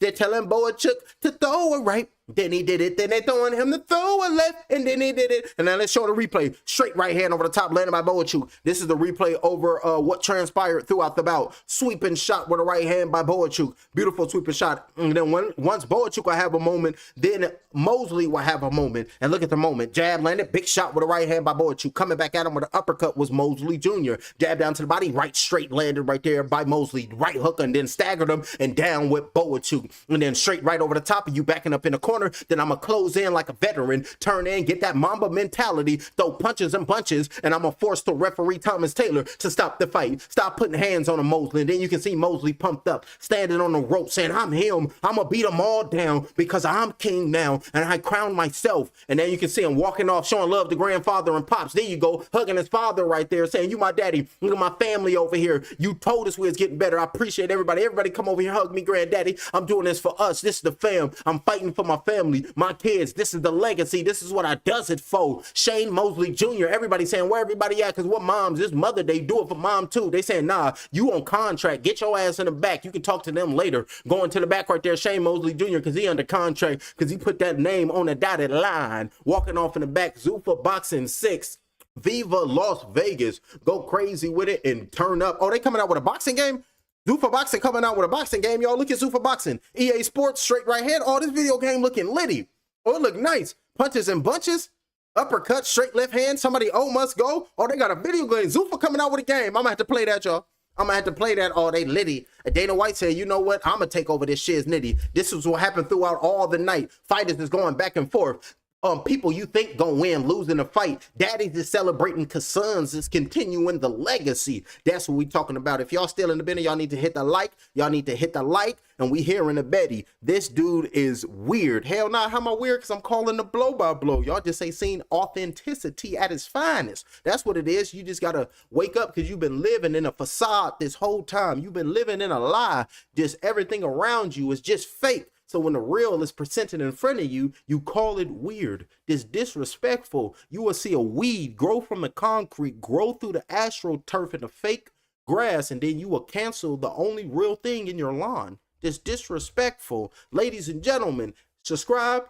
They're telling Bohachuk to throw it right then he did it, then they throwing him to throw a left, and then he did it. And now let's show the replay. Straight right hand over the top, landed by Bohachuk. This is the replay over what transpired throughout the bout. Sweeping shot with a right hand by Bohachuk. Beautiful sweeping shot. And then once Bohachuk will have a moment, then Mosley will have a moment. And look at the moment. Jab landed, big shot with a right hand by Bohachuk. Coming back at him with an uppercut was Mosley Jr. Jab down to the body, right straight landed right there by Mosley. Right hook and then staggered him and down with Bohachuk. And then straight right over the top of you, backing up in the corner. Then I'm going to close in like a veteran, turn in, get that Mamba mentality, throw punches and bunches, and I'm going to force the referee Thomas Taylor to stop the fight. Stop putting hands on a Mosley. And then you can see Mosley pumped up, standing on the rope, saying, I'm him. I'm going to beat them all down because I'm king now, and I crown myself. And then you can see him walking off, showing love to grandfather and pops. There you go, hugging his father right there, saying, you my daddy. Look at my family over here. You told us we was getting better. I appreciate everybody. Everybody come over here, hug me, granddaddy. I'm doing this for us. This is the fam. I'm fighting for my family, my kids. This is the legacy. This is what I does it for. Shane Mosley Jr. Everybody saying, where everybody at? Because what moms, this mother, they do it for mom too. They saying, nah, you on contract. Get your ass in the back. You can talk to them later. Going to the back right there, Shane Mosley Jr. because he under contract because he put that name on the dotted line. Walking off in the back, Zuffa Boxing 6. Viva Las Vegas. Go crazy with it and turn up. Oh, they coming out with a boxing game? Zuffa Boxing coming out with a boxing game, y'all. Look at Zuffa Boxing. EA Sports, straight right hand. Oh, this video game looking litty. Oh, it look nice. Punches and bunches. Uppercut, straight left hand. Somebody, must go. Oh, they got a video game. Zuffa coming out with a game. I'm going to have to play that, y'all. I'm going to have to play that. Oh, they litty. Dana White said, you know what? I'm going to take over this shiz nitty. This is what happened throughout all the night. Fighters is going back and forth. People you think gonna win, losing the fight. Daddies is celebrating cause sons is continuing the legacy. That's what we talking about. If y'all still in the business, y'all need to hit the like. Y'all need to hit the like. And we here in the Betty. This dude is weird. Hell nah, how am I weird? Cause I'm calling the blow by blow. Y'all just ain't seen authenticity at its finest. That's what it is. You just gotta wake up because you've been living in a facade this whole time. You've been living in a lie. Just everything around you is just fake. So when the real is presented in front of you, you call it weird. It's disrespectful. You will see a weed grow from the concrete, grow through the astroturf and the fake grass, and then you will cancel the only real thing in your lawn. It's disrespectful. Ladies and gentlemen, subscribe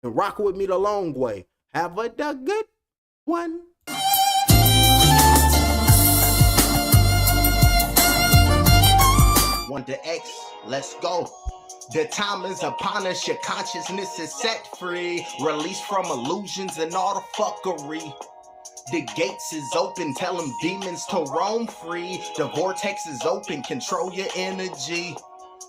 and rock with me the long way. Have a good one. One to X, let's go. The time is upon us, your consciousness is set free. Released from illusions and all the fuckery. The gates is open, tell them demons to roam free. The vortex is open, control your energy.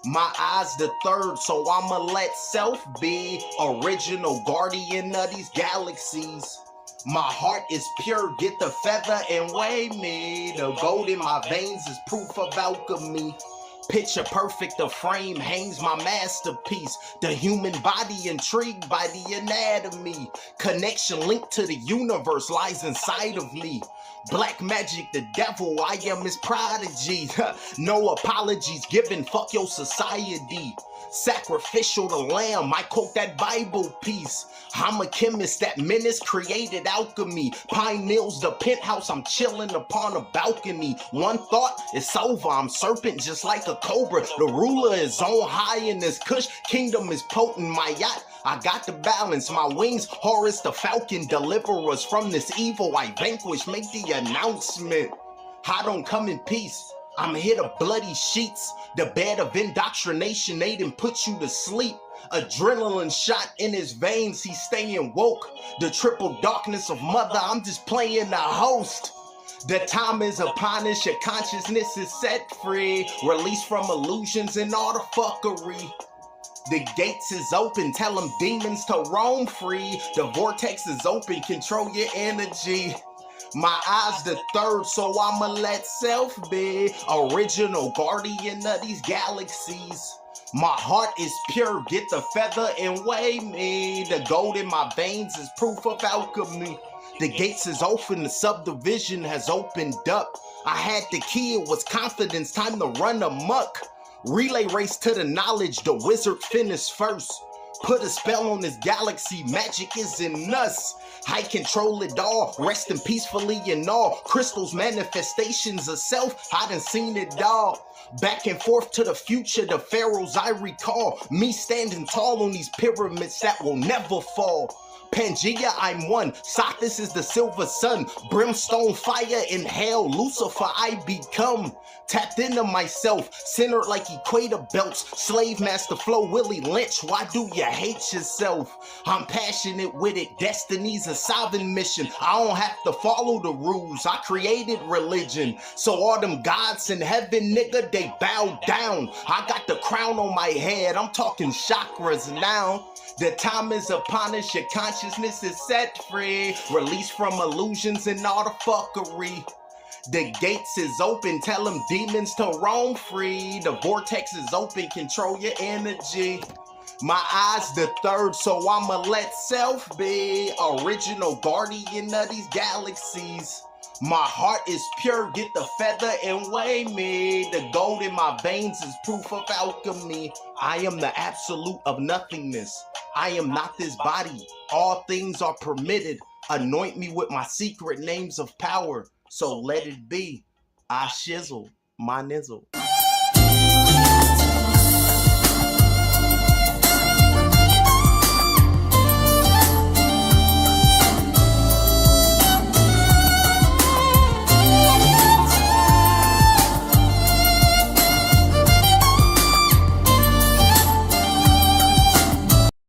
My eyes the third, so I'ma let self be. Original guardian of these galaxies. My heart is pure, get the feather and weigh me. The gold in my veins is proof of alchemy. Picture perfect, the frame hangs my masterpiece. The human body intrigued by the anatomy. Connection linked to the universe lies inside of me. Black magic, the devil, I am his prodigy. No apologies given, fuck your society. Sacrificial the lamb, I quote that Bible piece. I'm a chemist, that menace created alchemy. Pine Mills, the penthouse, I'm chilling upon a balcony. One thought, it's over, I'm serpent just like a cobra. The ruler is on high in this kush, kingdom is potent. My yacht, I got the balance, my wings, Horus the falcon. Deliver us from this evil I vanquish, make the announcement. I don't come in peace. I'm here to bloody sheets. The bed of indoctrination made him put you to sleep. Adrenaline shot in his veins, he's staying woke. The triple darkness of mother, I'm just playing the host. The time is upon us, your consciousness is set free. Released from illusions and all the fuckery. The gates is open, tell them demons to roam free. The vortex is open, control your energy. My eyes the third, so I'ma let self be. Original guardian of these galaxies. My heart is pure, get the feather and weigh me. The gold in my veins is proof of alchemy. The gates is open, the subdivision has opened up. I had the key, it was confidence, time to run amok. Relay race to the knowledge, the wizard finished first. Put a spell on this galaxy, magic is in us. I control it all, resting peacefully in all. Crystals, manifestations of self, I done seen it all. Back and forth to the future, the pharaohs I recall. Me standing tall on these pyramids that will never fall. Pangea, I'm one. Sothis is the silver sun. Brimstone, fire, and hell. Lucifer, I become. Tapped into myself, centered like equator belts. Slave master flow, Willie Lynch. Why do you hate yourself? I'm passionate with it. Destiny's a sovereign mission. I don't have to follow the rules. I created religion. So all them gods in heaven, nigga, they bow down. I got the crown on my head. I'm talking chakras now. The time is upon us, your consciousness is set free. Released from illusions and all the fuckery. The gates is open, tell them demons to roam free. The vortex is open, control your energy. My eyes the third, so I'ma let self be. Original guardian of these galaxies. My heart is pure, get the feather and weigh me. The gold in my veins is proof of alchemy. I am the absolute of nothingness. I am not this body. All things are permitted. Anoint me with my secret names of power. So let it be. I shizzle my nizzle.